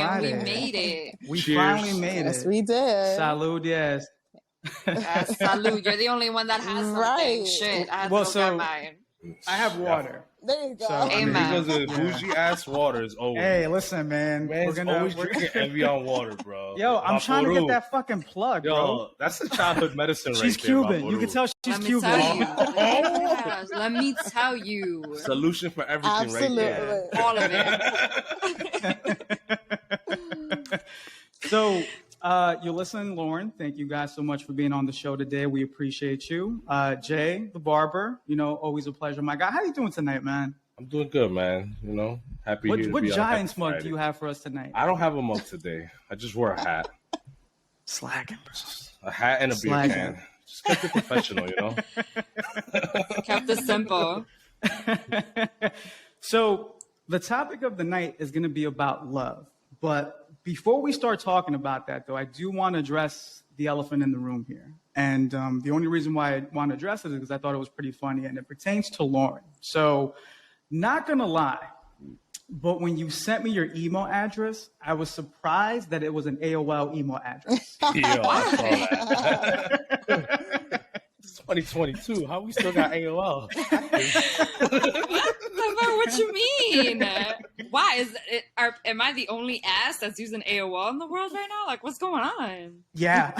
Friday. We made it. We finally made it. Yes, we did. Salud, yes. Salud. You're the only one that has something. Shit, I have to go get mine. I have water. There you go. So, because of bougie ass water is always. Hey, listen, man. We're always drinking Evian water, bro. Yo, I'm trying to get that fucking plug, bro. Yo, that's the childhood medicine right there. She's Cuban. You can tell she's Cuban. Let me tell you. Solution for everything right there. All of it. So, Yulissa and Lauren, thank you guys so much for being on the show today. We appreciate you. Jay, the barber, always a pleasure. My guy, how you doing tonight, man? I'm doing good, man. Happy here to be What on Giants Happy mug Friday. do you have for us tonight? I don't have a mug today. I just wore a hat. Slacking. A hat and a beer can. Just kept it professional, Kept it simple. So the topic of the night is going to be about love. But before we start talking about that, though, I do want to address the elephant in the room here. And the only reason why I want to address it is because I thought it was pretty funny, and it pertains to Lauren. So not going to lie, but when you sent me your email address, I was surprised that it was an AOL email address. Yeah, I saw that. It's 2022. How we still got AOL? What you mean? Why am I the only ass that's using AOL in the world right now? Like, what's going on? Yeah.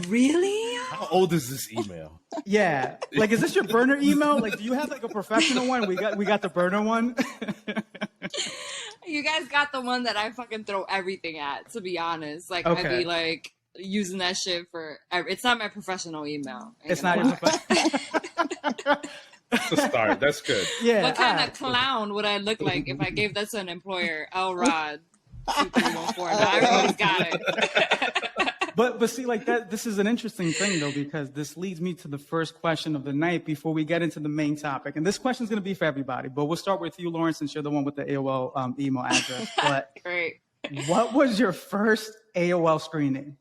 Really? How old is this email? Yeah. Like, is this your burner email? Like, do you have like a professional one? We got the burner one. You guys got the one that I fucking throw everything at, to be honest. Like, okay. I'd be like using that shit for it's not my professional email. It's not your professional. That's a start. That's good. Yeah. What kind of clown would I look like if I gave that to an employer? Elrod 2314. Everybody's got it. But see, like that, this is an interesting thing though, because this leads me to the first question of the night before we get into the main topic. And this question is going to be for everybody, but we'll start with you, Lauren, since you're the one with the AOL email address. But great. What was your first AOL screening?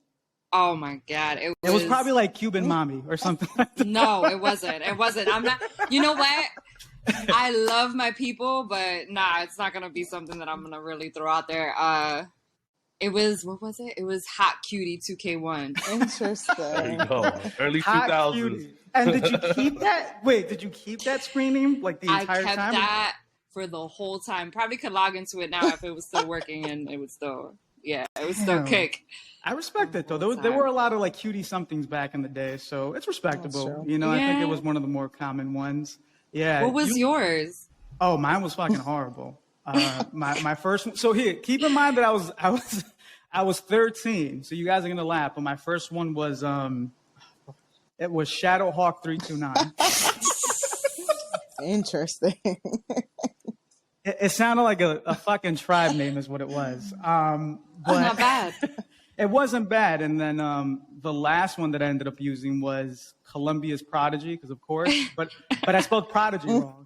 Oh my God. It was probably like Cuban Mommy or something like that. No, it wasn't. I'm not, you know what? I love my people, but nah, it's not going to be something that I'm going to really throw out there. It was, what was it? It was Hot Cutie 2K1. Interesting. There you go. Early 2000s. And did you keep that? Wait, did you keep that screening like the entire time? I kept that for the whole time. Probably could log into it now if it was still working and it was still, it was still kick. I respect it though. There were a lot of like cutie somethings back in the day, so it's respectable. I think it was one of the more common ones. Yeah. What was yours? Oh, mine was fucking horrible. My first one. So here, keep in mind that I was 13. So you guys are gonna laugh, but my first one was it was Shadowhawk 329. Interesting. It sounded like a fucking tribe name is what it was. But not bad. It wasn't bad. And then the last one that I ended up using was Columbia's Prodigy, because of course, but I spelled Prodigy wrong.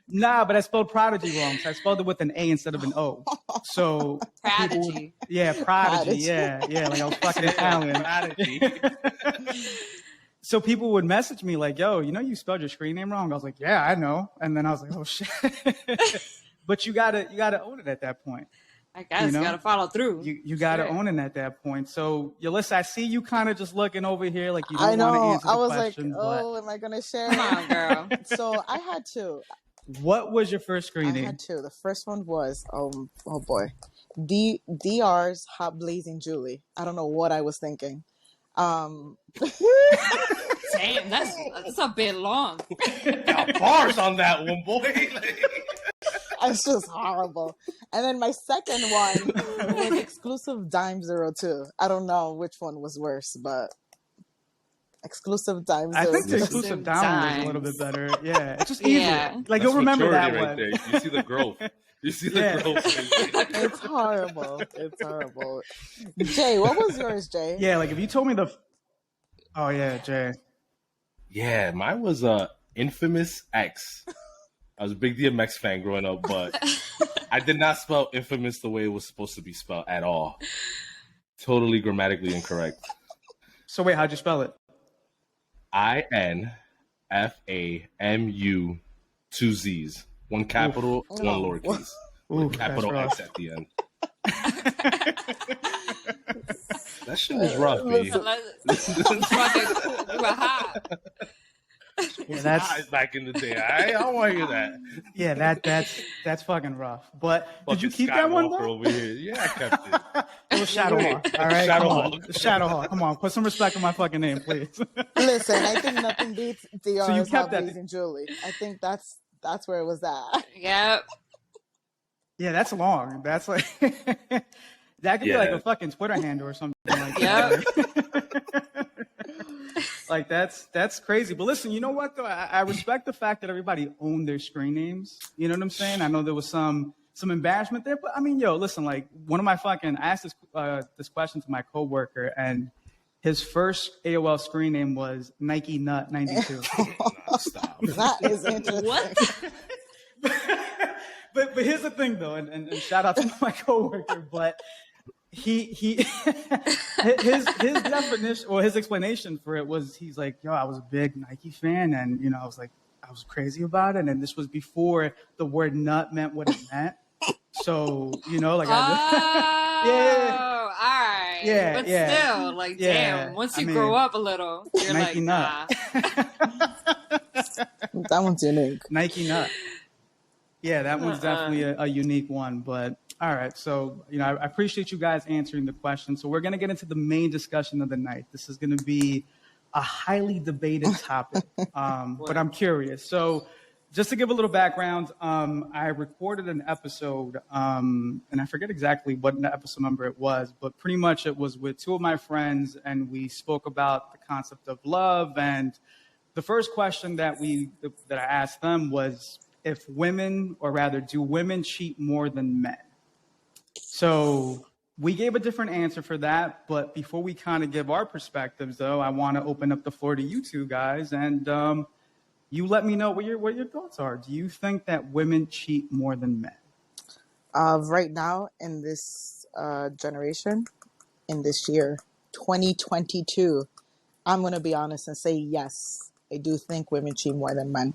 Nah, but I spelled Prodigy wrong. So I spelled it with an A instead of an O. So Prodigy. Prodigy. Yeah. Like I was fucking Italian. Prodigy. So people would message me like, yo, you spelled your screen name wrong. I was like, yeah, I know. And then I was like, oh shit. But you gotta own it at that point. I guess you gotta follow through. You gotta own it at that point. So Yulissa, I see you kind of just looking over here like you don't want to answer the question. I was like, am I gonna share? Come on, girl. So I had two. What was your first screening? I had two. The first one was oh boy, DR's Hot Blazing Julie. I don't know what I was thinking. Damn, that's a bit long. Got bars on that one, boy. It's just horrible. And then my second one was Exclusive Dime 02. I don't know which one was worse, but Exclusive Dime 02. I think the Exclusive Dime was a little bit better. Yeah, it's just easier. Yeah. Like, you'll remember that right one. There. You see the growth. You see the growth. It's horrible. It's horrible. Jay, what was yours, Jay? Yeah, like if you told me Oh, yeah, Jay. Yeah, mine was Infamous X. I was a big DMX fan growing up, but I did not spell infamous the way it was supposed to be spelled at all. Totally grammatically incorrect. So wait, how'd you spell it? INFAMU, two Z's. One capital, one lowercase. Ooh, with a capital that's X at the end. That shit was rough, B. You were hot. Was that's- hot back in the day. I don't want to hear that. Yeah, that's fucking rough. But did you Fucking keep that one Skywalker though? over here. Yeah, I kept it. It was Shadowhawk. All right, Shadowhawk. Shadowhawk. Come on, put some respect on my fucking name, please. Listen, I think nothing beats DR's So you kept that- Hobbies and Julie. I think that's where it was at. Yep. Yeah, that's long. That's like that could be like Yeah. a fucking Twitter handle or something like Yep. that. Like that's crazy. But listen, you know what though? I respect the fact that everybody owned their screen names. You know what I'm saying? I know there was some embarrassment there, but I mean, yo, listen, like one of my fucking I asked this question to my coworker, and his first AOL screen name was Nike Nut 92. Stop. That is interesting. What? But here's the thing though, and shout out to my coworker, but he his definition or his explanation for it was he's like, yo, I was a big Nike fan, and you know, I was crazy about it, and this was before the word nut meant what it meant. So, you know, like Oh, all right. Yeah, But yeah. still, like, Yeah, damn, once I you mean, grow up a little, you're Nike like, nut. That one's unique. Nike Nut. Yeah, that one's definitely a unique one. But all right, so you know, I appreciate you guys answering the question. So we're gonna get into the main discussion of the night. This is gonna be a highly debated topic, but I'm curious. So just to give a little background, I recorded an episode, and I forget exactly what episode number it was, but pretty much it was with two of my friends, and we spoke about the concept of love. And the first question that I asked them was if women, or rather, do women cheat more than men? So we gave a different answer for that. But before we kind of give our perspectives, though, I want to open up the floor to you two guys, and you let me know what your thoughts are. Do you think that women cheat more than men? Right now, in this generation, in this year, 2022, I'm going to be honest and say yes. I do think women cheat more than men.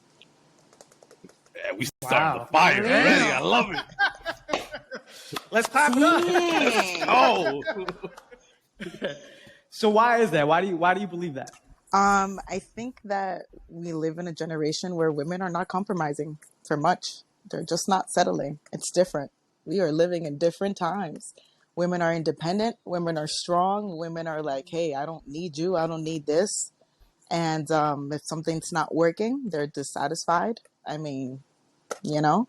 Yeah, we started Wow. the fire Damn. already. I love it. Let's clap it up. Dang. Oh, So why is that? Why do you believe that? I think that we live in a generation where women are not compromising for much. They're just not settling. It's different. We are living in different times. Women are independent. Women are strong. Women are like, hey, I don't need you. I don't need this. And if something's not working, they're dissatisfied. I mean, you know,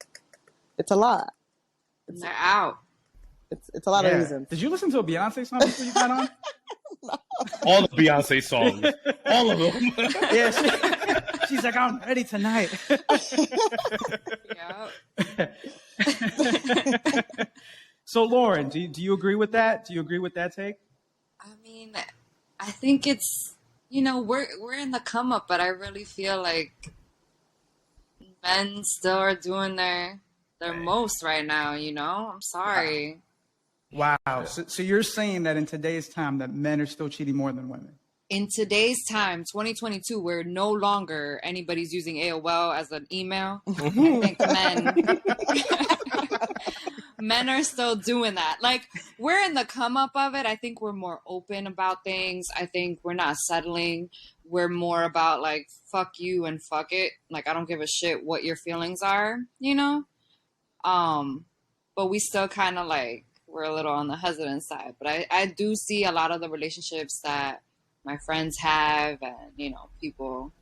it's a lot. They're out. It's a lot of reasons. Did you listen to a Beyonce song before you got on? all the Beyonce songs, all of them. Yeah, she's like, I'm ready tonight. Yep. So, Lauren, do you agree with that? Do you agree with that take? I mean, I think it's, you know, we're in the come up, but I really feel like men still are doing their most right now, you know? I'm sorry. Wow. So you're saying that in today's time that men are still cheating more than women? In today's time, 2022, where no longer anybody's using AOL as an email, I think men are still doing that. Like, we're in the come up of it. I think we're more open about things. I think we're not settling. We're more about like, fuck you and fuck it. Like, I don't give a shit what your feelings are, you know? But we still kind of like, we're a little on the hesitant side. But I do see a lot of the relationships that my friends have, and, you know, people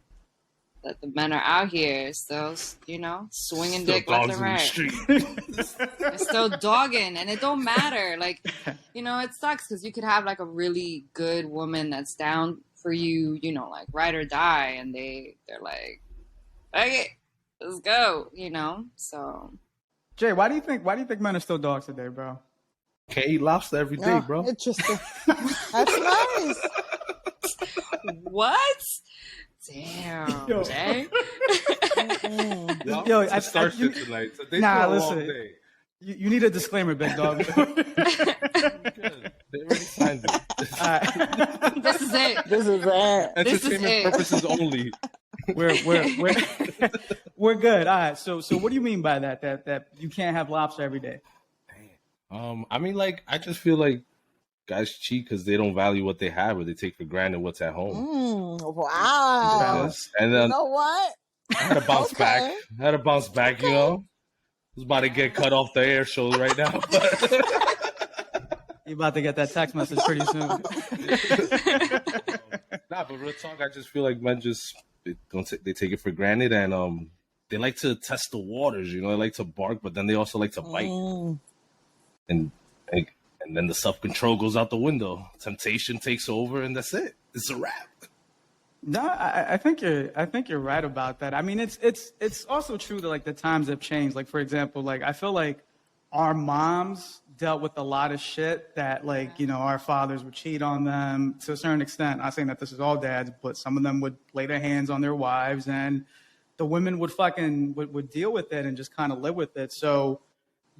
that the men are out here still, you know, swinging Still dick left dogs and in the right. street. They're still dogging, and it don't matter. Like, you know, it sucks because you could have like a really good woman that's down for you, you know, like ride or die, and they're like, okay, let's go, you know. So Jay, why do you think men are still dogs today, bro? Can't eat lobster every day, Yeah, bro. interesting. That's nice. what? Damn, Yo. Jay. Mm-mm. Yo, It's a start shit tonight. So they Nah, still a long listen. day. You need a disclaimer, big dog. Good. They already signed it. All right. This is it. This is it. This is Entertainment it. purposes only. we're we're good. All right. So what do you mean by that? That you can't have lobster every day? I mean, like, I just feel like guys cheat because they don't value what they have, or they take for granted what's at home. Wow. And You then know what? I had to bounce back. Okay. I had to bounce back. You know, I was about to get cut off the air show right now. You about to get that text message pretty soon. Nah, but real talk, I just feel like men just they take it for granted, and they like to test the waters. You know, they like to bark, but then they also like to bite, and then the self control goes out the window. Temptation takes over, and that's it. It's a wrap. No, I think you're right about that. I mean, it's also true that like the times have changed. Like for example, like I feel like our moms dealt with a lot of shit that like, you know, our fathers would cheat on them to a certain extent. I'm not saying that this is all dads, but some of them would lay their hands on their wives, and the women would would deal with it and just kind of live with it. So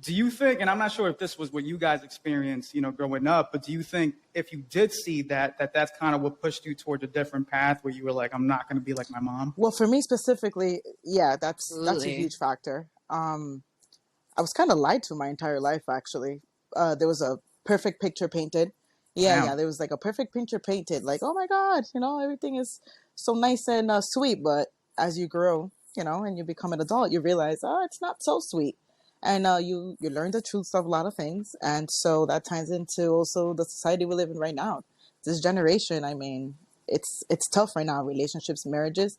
do you think, and I'm not sure if this was what you guys experienced, you know, growing up, but do you think if you did see that's kind of what pushed you towards a different path where you were like, I'm not going to be like my mom? Well, for me specifically, yeah, that's a huge factor. I was kind of lied to my entire life, actually. There was a perfect picture painted. Yeah, there was like a perfect picture painted. Like, oh my God, you know, everything is so nice and sweet. But as you grow, you know, and you become an adult, you realize, oh, it's not so sweet. And you learn the truths of a lot of things. And so that ties into also the society we live in right now. This generation, I mean, it's tough right now. Relationships, marriages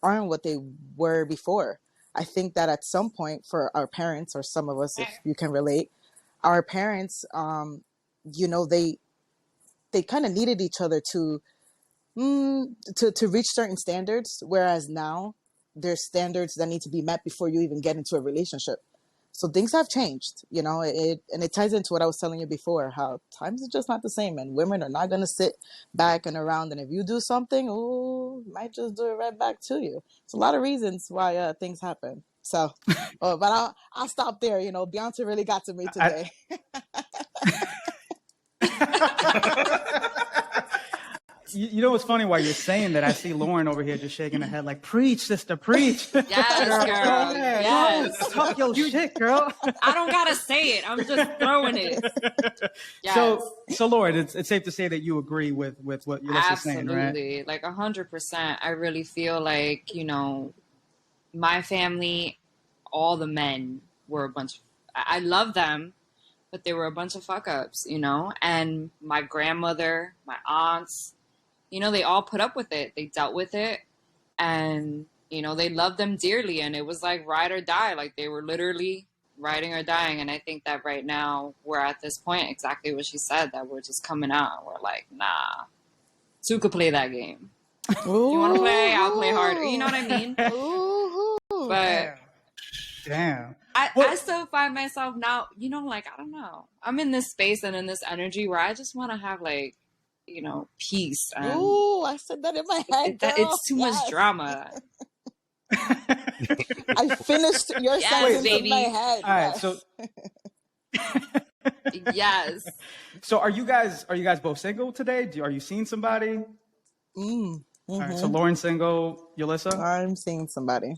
aren't what they were before. I think that at some point for our parents, or some of us, if you can relate, our parents, you know, they kind of needed each other to reach certain standards, whereas now there's standards that need to be met before you even get into a relationship. So things have changed, you know, and it ties into what I was telling you before, how times are just not the same, and women are not going to sit back and around. And if you do something, might just do it right back to you. It's a lot of reasons why things happen. So, but I'll stop there. You know, Beyonce really got to me today. You know what's funny? While you're saying that, I see Lauren over here just shaking her head like, preach, sister, preach. Yes, girl. Yes. Talk your shit, girl. I don't got to say it. I'm just throwing it. Yes. So Lauren, it's safe to say that you agree with what Yulissa's saying, right? Absolutely. Like 100%. I really feel like, you know, my family, all the men were a bunch of, I love them, but they were a bunch of fuck ups, you know, and my grandmother, my aunts, you know, they all put up with it. They dealt with it, and, you know, they loved them dearly. And it was like ride or die. Like they were literally riding or dying. And I think that right now we're at this point, exactly what she said, that we're just coming out. We're like, nah, two could play that game. Ooh. You want to play? I'll play harder. You know what I mean? Ooh. But damn. I still find myself now, you know, like, I don't know. I'm in this space and in this energy where I just want to have, like, you know, peace. Ooh, I said that in my head. It's too much drama. I finished your sentence in my head. All right, so yes. So are you guys both single today? Are you seeing somebody? Mm-hmm. All right, so Lauren's single, Yulissa? I'm seeing somebody.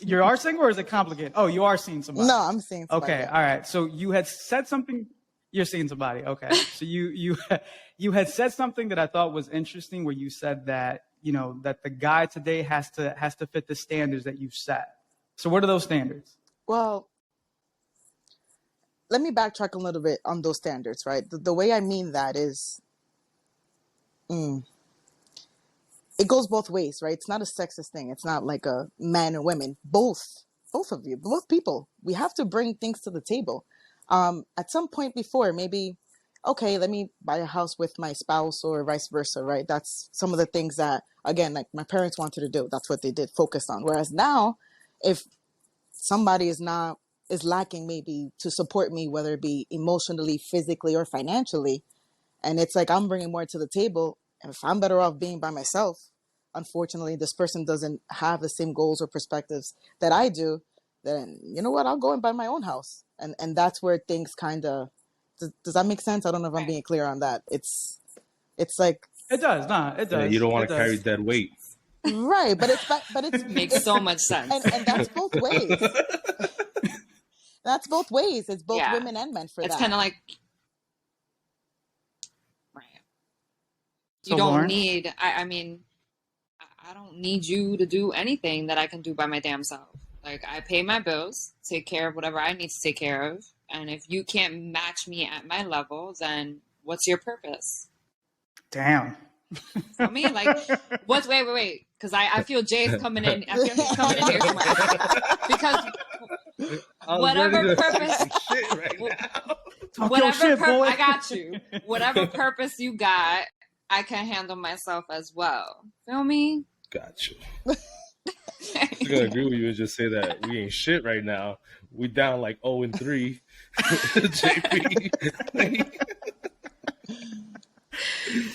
You are single, or is it complicated? Oh, you are seeing somebody. No, I'm seeing somebody. Okay, all right. So you had said something. You're seeing somebody. Okay. So you had said something that I thought was interesting, where you said that, you know, that the guy today has to fit the standards that you've set. So what are those standards? Well, let me backtrack a little bit on those standards, right? The way I mean that is, it goes both ways, right? It's not a sexist thing. It's not like a man and women. Both of you, both people, we have to bring things to the table. At some point before, maybe, okay, let me buy a house with my spouse, or vice versa, right? That's some of the things that, again, like my parents wanted to do. That's what they did, focus on. Whereas now, if somebody is lacking maybe to support me, whether it be emotionally, physically, or financially, and it's like I'm bringing more to the table, and if I'm better off being by myself, unfortunately, this person doesn't have the same goals or perspectives that I do, then you know what? I'll go and buy my own house. And that's where things kind of, does that make sense? I don't know if I'm being clear on that. It's like. It does. Nah, it does. Yeah, you don't want to does. carry dead weight. Right, but it's Makes so much sense. and that's both ways. That's both ways. It's both Yeah. women and men for It's that. kind of like, right. So, You don't Lauren? need, I mean, I don't need you to do anything that I can do by my damn self. Like, I pay my bills, take care of whatever I need to take care of. And if you can't match me at my level, then what's your purpose? Damn. I mean, like, wait. Because I feel Jay's coming in. I feel he's coming in here somewhere. Because whatever purpose, right now. Talk your shit, boy. I got you. Whatever purpose you got, I can handle myself as well. Feel me? Got you. I'm gonna agree with you and just say that we ain't shit right now. We down like 0-3. JP.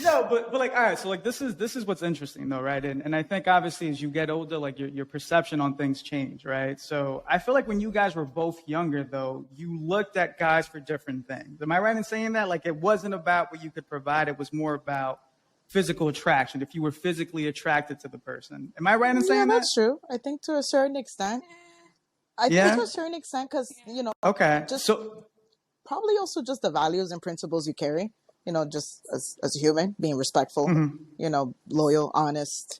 No, but like, all right. So like, this is what's interesting though, right? And I think obviously as you get older, like your perception on things change, right? So I feel like when you guys were both younger though, you looked at guys for different things. Am I right in saying that? Like, it wasn't about what you could provide. It was more about physical attraction. If you were physically attracted to the person. Am I right in saying that's true. I think to a certain extent. I think to a certain extent, because Okay. just So probably also just the values and principles you carry. Just as a human, being respectful, loyal, honest,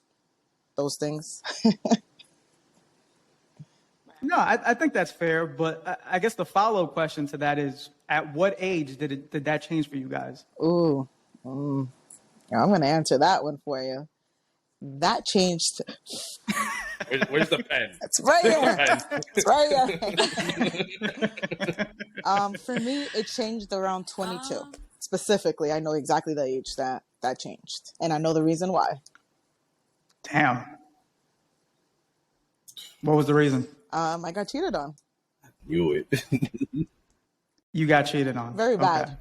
those things. no, I think that's fair. But I guess the follow-up question to that is, at what age did that change for you guys? Ooh, I'm going to answer that one for you. That changed. Where's the pen? It's right here. It's right here. For me, it changed around 22. Specifically, I know exactly the age that changed. And I know the reason why. Damn. What was the reason? I got cheated on. Knew it. You got cheated on. Very bad. Okay.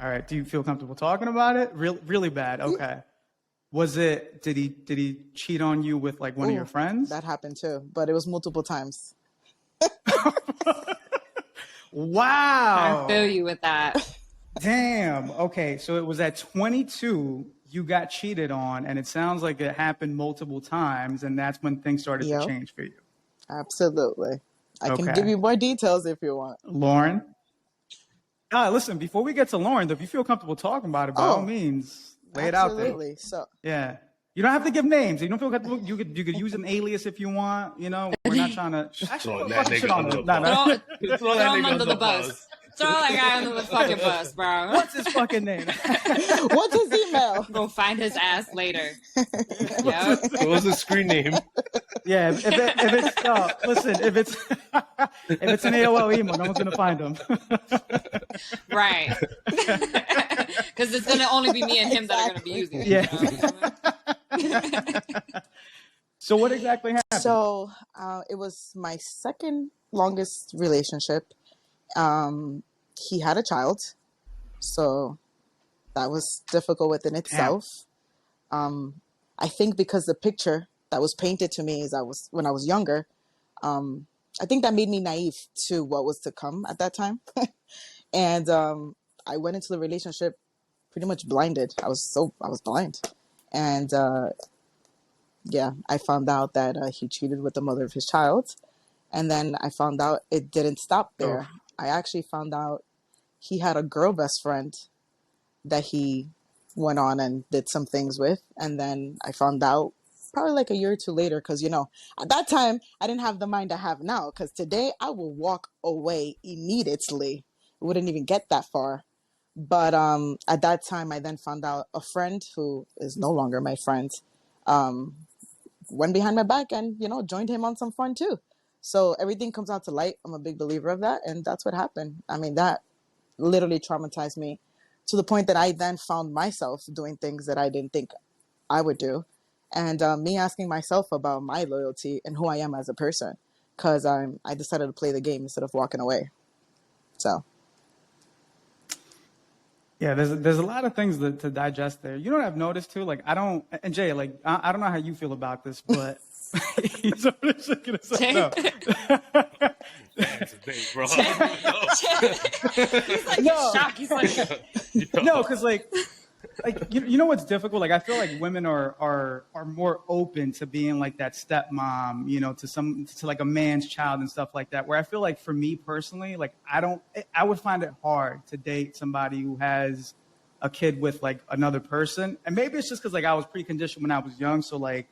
All right. Do you feel comfortable talking about it? Really bad. Okay. Did he cheat on you with like one of your friends? That happened too, but it was multiple times. Wow. I feel you with that. Damn. Okay. So it was at 22, you got cheated on, and it sounds like it happened multiple times, and that's when things started to change for you. Absolutely. I can give you more details if you want. Lauren? Listen, before we get to Lauren, if you feel comfortable talking about it, by all means, lay it out there. Absolutely. So yeah. You don't have to give names. If you don't feel comfortable, you could use an alias if you want. We're not trying to throw that nigga under the Throw him under the bus. Throw that guy under the fucking bus, bro. What's his fucking name? What's his email? Go find his ass later. What was his screen name? Yeah, if it's an AOL email, no one's gonna find him. Right. Because it's gonna only be me and him that are gonna be using it. Yeah. So what exactly happened? So it was my second longest relationship. He had a child, so that was difficult within itself. I think because the picture that was painted to me when I was younger, I think that made me naive to what was to come at that time. And I went into the relationship pretty much blinded. I was blind. And I found out that he cheated with the mother of his child. And then I found out it didn't stop there. Oh. I actually found out he had a girl best friend that he went on and did some things with. And then I found out probably like a year or two later, because, at that time, I didn't have the mind I have now. Because today I will walk away immediately. It wouldn't even get that far. But at that time, I then found out a friend who is no longer my friend went behind my back and, joined him on some fun too. So everything comes out to light. I'm a big believer of that. And that's what happened. I mean, that literally traumatized me to the point that I then found myself doing things that I didn't think I would do. And me asking myself about my loyalty and who I am as a person, because I decided to play the game instead of walking away. So. Yeah, there's a lot of things to digest there. You know what I've noticed too? Like, I don't know how you feel about this, but he's already shaking his head. No. Today, bro. He's like, no. Shocked. He's like, no, because like, like you know what's difficult? Like I feel like women are more open to being like that stepmom, you know, to like a man's child and stuff like that. Where I feel like for me personally, like I would find it hard to date somebody who has a kid with like another person. And maybe it's just because like I was preconditioned when I was young. So like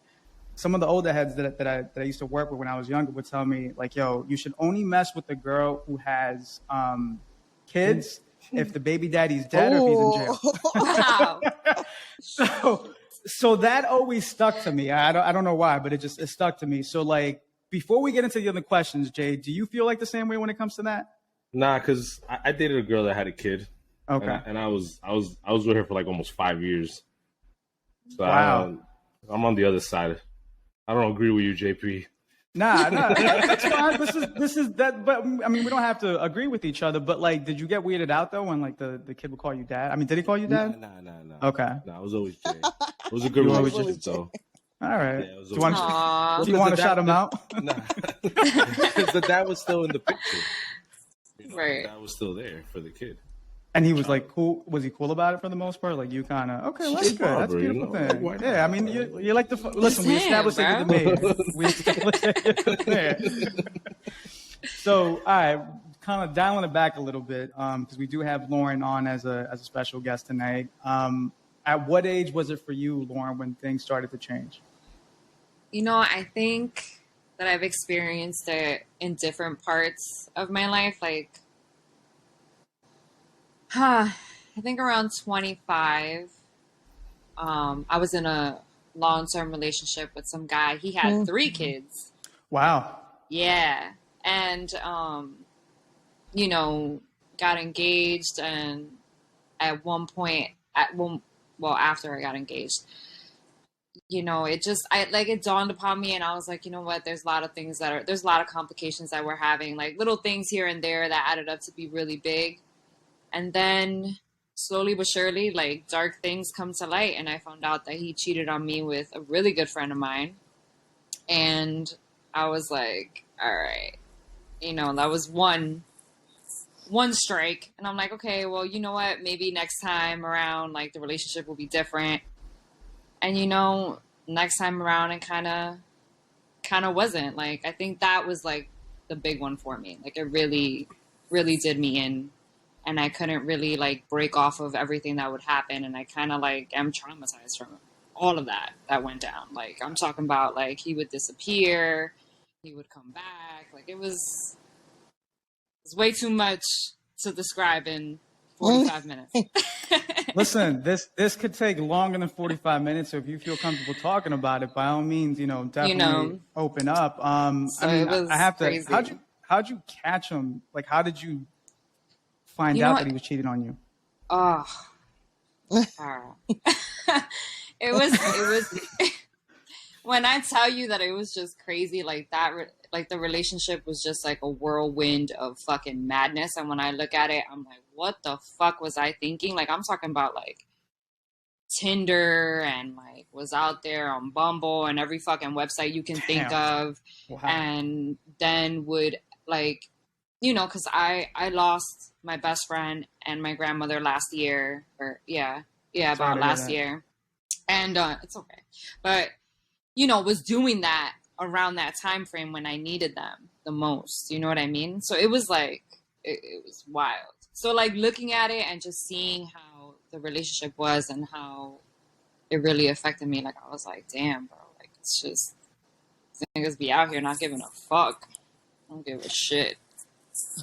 some of the older heads that I used to work with when I was younger would tell me like, yo, you should only mess with the girl who has kids if the baby daddy's dead or if he's in jail. Wow. So that always stuck to me. I don't know why, but it stuck to me. So like before we get into the other questions, Jay, do you feel like the same way when it comes to that? Nah, because I dated a girl that had a kid. Okay. And I was with her for like almost 5 years. So wow. I'm on the other side. I don't agree with you, JP. Nah, that's fine. This is that. But I mean, we don't have to agree with each other. But like, did you get weirded out though when like the kid would call you dad? I mean, did he call you dad? Nah. Okay. Nah, I was always Jay. It was a good relationship though. All right. Yeah, do you want to shout him out? Nah, because the dad was still in the picture. You know, right. The dad was still there for the kid. And he was like cool. Was he cool about it for the most part? Like you kind of okay. Well, that's good. That's a beautiful thing. Like, yeah, I mean, you like the listen. We established it with the mayor. We established it with the mayor. So, all right, kind of dialing it back a little bit because we do have Lauren on as a special guest tonight. At what age was it for you, Lauren, when things started to change? You know, I think that I've experienced it in different parts of my life. Like, I think around 25, I was in a long-term relationship with some guy. He had 3 kids. Wow. Yeah. And, you know, got engaged. And at one point, after I got engaged, you know, it dawned upon me and I was like, you know what, there's a lot of complications that we're having, like little things here and there that added up to be really big. And then slowly but surely, like dark things come to light. And I found out that he cheated on me with a really good friend of mine. And I was like, all right, you know, that was one strike. And I'm like, okay, well, you know what, maybe next time around, like the relationship will be different. And, you know, next time around, it kind of wasn't. Like, I think that was like the big one for me. Like, it really, really did me in. And I couldn't really like break off of everything that would happen. And I kind of like am traumatized from all of that went down. Like, I'm talking about like he would disappear, he would come back. Like, it was way too much to describe in 45 minutes. Listen, this could take longer than 45 minutes. So if you feel comfortable talking about it, by all means, you know, definitely open up. So I mean, it was I have to. crazy. How'd you catch him? Like, how did you find out that he was cheating on you? Oh, it was when I tell you that it was just crazy, like that, like the relationship was just like a whirlwind of fucking madness. And when I look at it, I'm like, what the fuck was I thinking? Like, I'm talking about like Tinder and like was out there on Bumble and every fucking website you can think of. Wow. And then would like, you know, because I lost my best friend and my grandmother last year, about last year. And it's okay. But, you know, was doing that around that time frame when I needed them the most. You know what I mean? So it was like, it was wild. So like looking at it and just seeing how the relationship was and how it really affected me, like I was like, damn, bro, like it's just, niggas be out here not giving a fuck. I don't give a shit.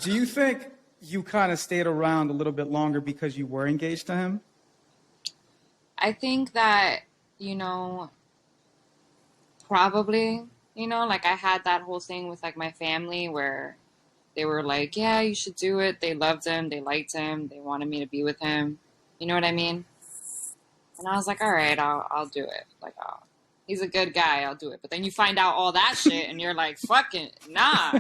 Do you think you kind of stayed around a little bit longer because you were engaged to him? I think that, you know, probably, you know, like I had that whole thing with like my family where they were like, yeah, you should do it. They loved him. They liked him. They wanted me to be with him. You know what I mean? And I was like, all right, I'll do it. Like, he's a good guy. I'll do it. But then you find out all that shit and you're like, fucking, nah.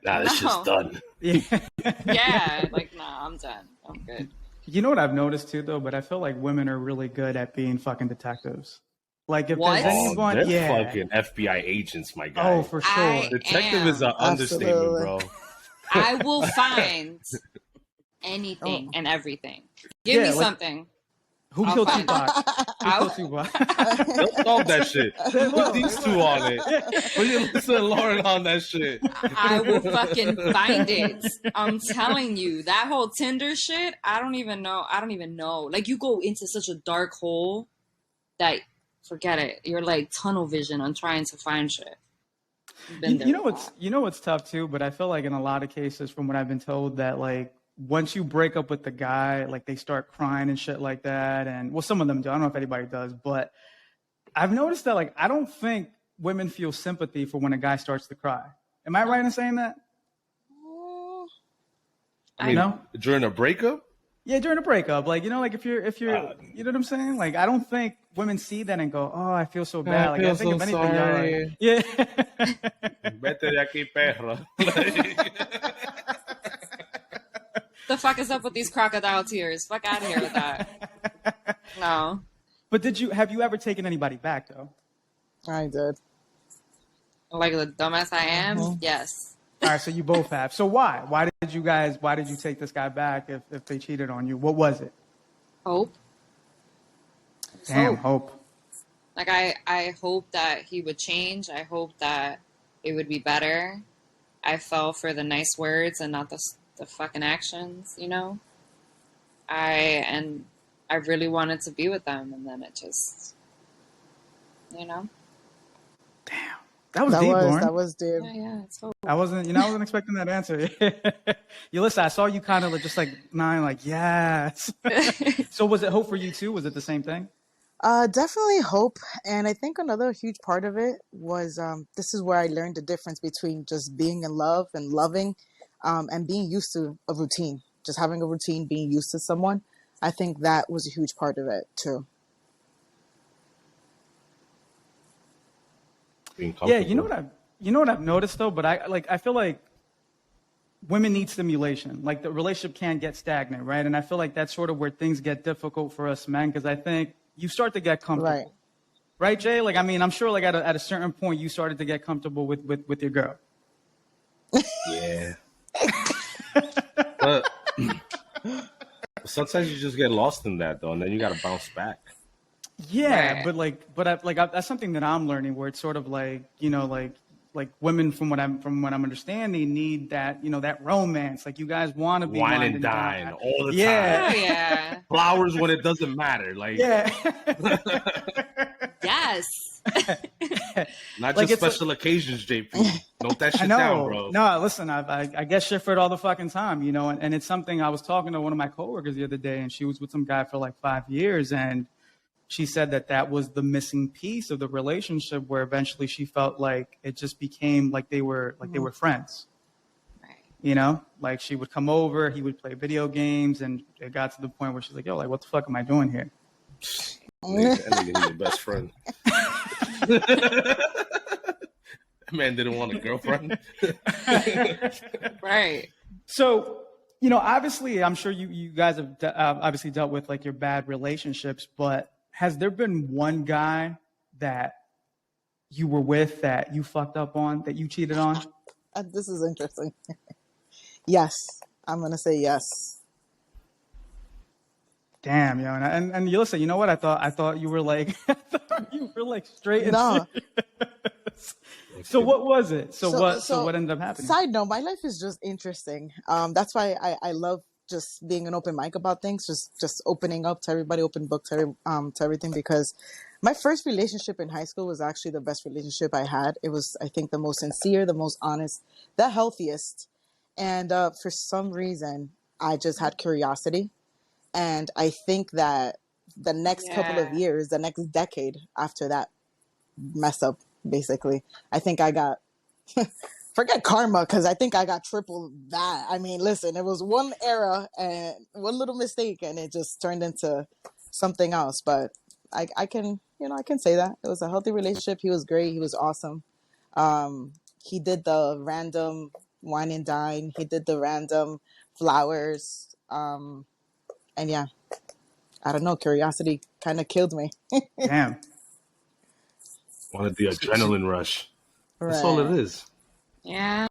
This shit's done. Yeah. Like, nah, I'm done. I'm good. You know what I've noticed too, though? But I feel like women are really good at being fucking detectives. Like, if there's anyone, they're fucking FBI agents, my guy. Oh, for sure. Detective is an understatement, bro. I will find anything and everything. Give me something. Who killed Tupac? Who killed Tupac? Don't solve that shit. Put these two on it. Put Yulissa and Lauren on that shit. I will fucking find it. I'm telling you, that whole Tinder shit, I don't even know. Like, you go into such a dark hole that, forget it. You're like tunnel vision on trying to find shit. You know what's tough too, but I feel like in a lot of cases, from what I've been told, that like once you break up with the guy, like they start crying and shit like that. And well, some of them do. I don't know if anybody does, but I've noticed that like I don't think women feel sympathy for when a guy starts to cry. Am I right in saying that? I mean, during a breakup? Yeah, during a breakup. Like, like if you're you know what I'm saying? Like, I don't think women see that and go, oh, I feel so bad. Like, I think if anything, sorry. Like, yeah. Vete de aquí, perro. The fuck is up with these crocodile tears? Fuck out of here with that. No. But have you ever taken anybody back though? I did. Like the dumbass I am? Mm-hmm. Yes. All right, so you both have. So why? Why did you take this guy back if they cheated on you? What was it? Hope. Damn, hope. Like I hope that he would change. I hope that it would be better. I fell for the nice words and not the fucking actions, I really wanted to be with them, and then it just, Damn. That was deep, Lauren. That was deep. Yeah, it's hope. I wasn't expecting that answer. Yulissa, I saw you kind of just like nine, like, yes. So was it hope for you too? Was it the same thing? Definitely hope. And I think another huge part of it was, this is where I learned the difference between just being in love and loving, and being used to a routine, just having a routine, being used to someone. I think that was a huge part of it too. Yeah, you know what I've noticed though, but I feel like women need stimulation. Like the relationship can't get stagnant, right? And I feel like that's sort of where things get difficult for us men, because I think you start to get comfortable, right, Jay? Like, I mean, I'm sure like at a certain point you started to get comfortable with your girl. Yeah. But sometimes you just get lost in that though, and then you got to bounce back. Yeah, but that's something that I'm learning, where it's sort of like, like women, from what I'm understanding, need that, that romance. Like, you guys want to be wine and dine all the time. Oh, yeah. Flowers when it doesn't matter. Like, yeah. Yes. Not just special occasions, JP. Note that shit down, bro. No, listen, I get shit for it all the fucking time, and it's something. I was talking to one of my coworkers the other day, and she was with some guy for like 5 years, and she said that was the missing piece of the relationship, where eventually she felt like it just became like they were friends. Right. Like she would come over, he would play video games, and it got to the point where she's like, yo, like, what the fuck am I doing here? That nigga your best friend. Man didn't want a girlfriend. Right. So, obviously, I'm sure you guys have obviously dealt with like your bad relationships, but has there been one guy that you were with that you fucked up on, that you cheated on? This is interesting. Yes. I'm going to say yes. Damn, yo, and Yulissa, you know what? I thought you were like, straight and serious. So what was it? So what ended up happening? Side note, my life is just interesting. That's why I love just being an open mic about things, just opening up to everybody, open book to everything, because my first relationship in high school was actually the best relationship I had. It was, I think, the most sincere, the most honest, the healthiest. And for some reason, I just had curiosity. And I think that the next couple of years, the next decade after that mess up, basically, I think I got, forget karma, because I think I got triple that. I mean, listen, it was one era and one little mistake, and it just turned into something else. But I can say that. It was a healthy relationship. He was great. He was awesome. He did the random wine and dine. He did the random flowers. And yeah, I don't know. Curiosity kind of killed me. Damn. Wanted the adrenaline rush. That's all it is. Yeah.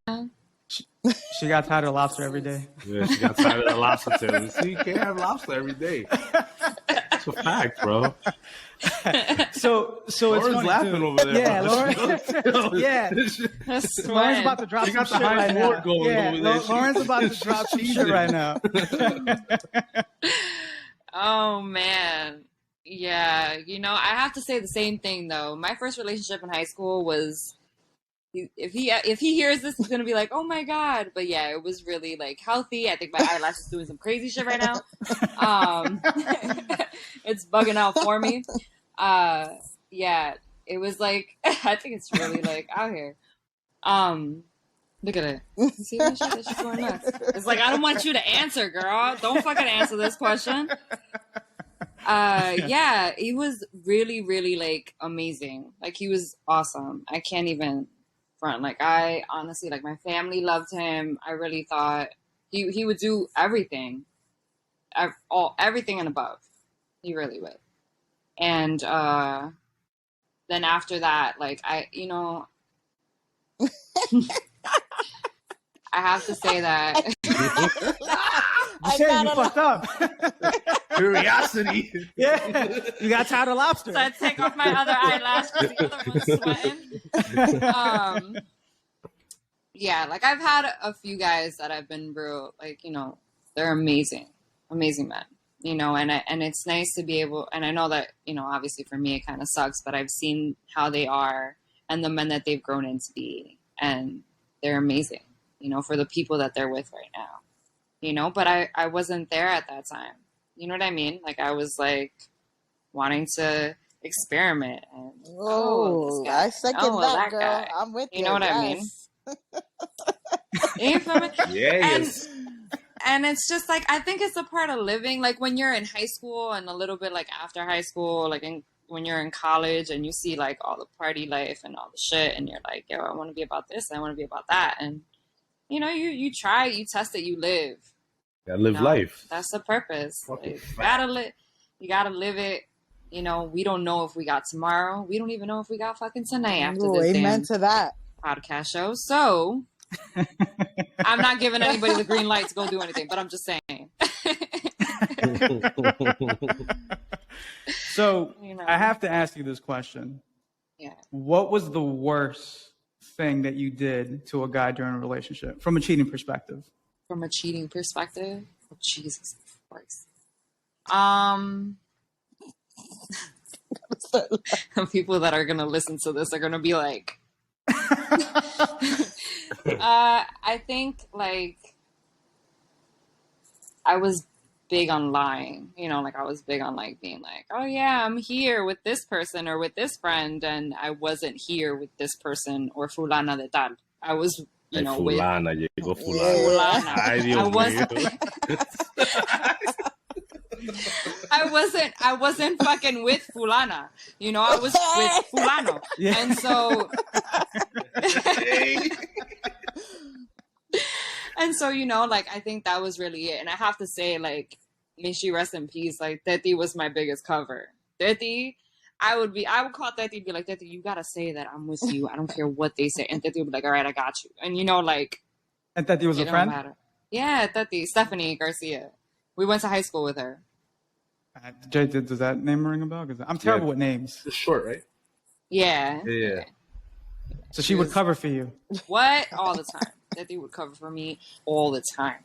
She got tired of lobster every day. Yeah, she got tired of the lobster too. See, you can't have lobster every day. That's a fact, bro. So it's Lauren's funny laughing too. over there. Yeah, bro. Lauren. Yeah, Lauren's about to drop You some got the shit high right floor now. going Yeah, over there. Lauren's about to drop some shit right now. Oh man. Yeah, I have to say the same thing though. My first relationship in high school was if he hears this, he's gonna be like, "Oh my god!" But yeah, it was really like healthy. I think my eyelash is doing some crazy shit right now. It's bugging out for me. Yeah, it was like I think it's really like out here. Look at it. You see that shit? That's just going nuts. It's like I don't want you to answer, girl. Don't fucking answer this question. Yeah, he was really, really like amazing. Like he was awesome. I can't even front. Like I honestly, like my family loved him. I really thought he would do everything, everything and above. He really would. And then after that, like I have to say that. You said you fucked up. Curiosity. Yeah, you got tired of lobster. So I take off my other eyelash because the other one's sweating. Yeah, like I've had a few guys that I've been real, like, they're amazing men, and it's nice to be able, and I know that, obviously for me it kind of sucks, but I've seen how they are and the men that they've grown into be, and they're amazing, for the people that they're with right now, but I wasn't there at that time. You know what I mean? Like I was like wanting to experiment and I second that, girl. guy. I'm with you. You know what I mean? You feel me? Yes. And it's just like I think it's a part of living. Like when you're in high school and a little bit like after high school, like when you're in college and you see like all the party life and all the shit, and you're like, yo, I want to be about this, I want to be about that, and you try, you test it, you live. Gotta live life. That's the purpose. Like, you gotta live it. We don't know if we got tomorrow. We don't even know if we got fucking tonight after this amen to that podcast show. So I'm not giving anybody the green light to go do anything, but I'm just saying. So I have to ask you this question. Yeah. What was the worst thing that you did to a guy during a relationship from a cheating perspective? From a cheating perspective? Oh, Jesus Christ. People that are going to listen to this are going to be like, I think like I was big on lying, like I was big on like being like, oh yeah, I'm here with this person or with this friend, and I wasn't here with this person or fulana de tal. I was, fulana, llegó fulana. Fulana. Ay, Dios mío. I wasn't fucking with fulana. I was with fulano. Yeah. And so like I think that was really it. And I have to say, like, may she rest in peace, like Teti was my biggest cover. Teti, I would call Teti and be like, Teti, you gotta say that I'm with you. I don't care what they say. And Teti would be like, all right, I got you. And like, and Teti was a friend? Matter. Yeah, Teti, Stephanie Garcia. We went to high school with her. Jay, does that name ring a bell? Because I'm terrible with names. It's short, right? Yeah. Yeah. So she would cover for you. What? All the time. Teti would cover for me all the time.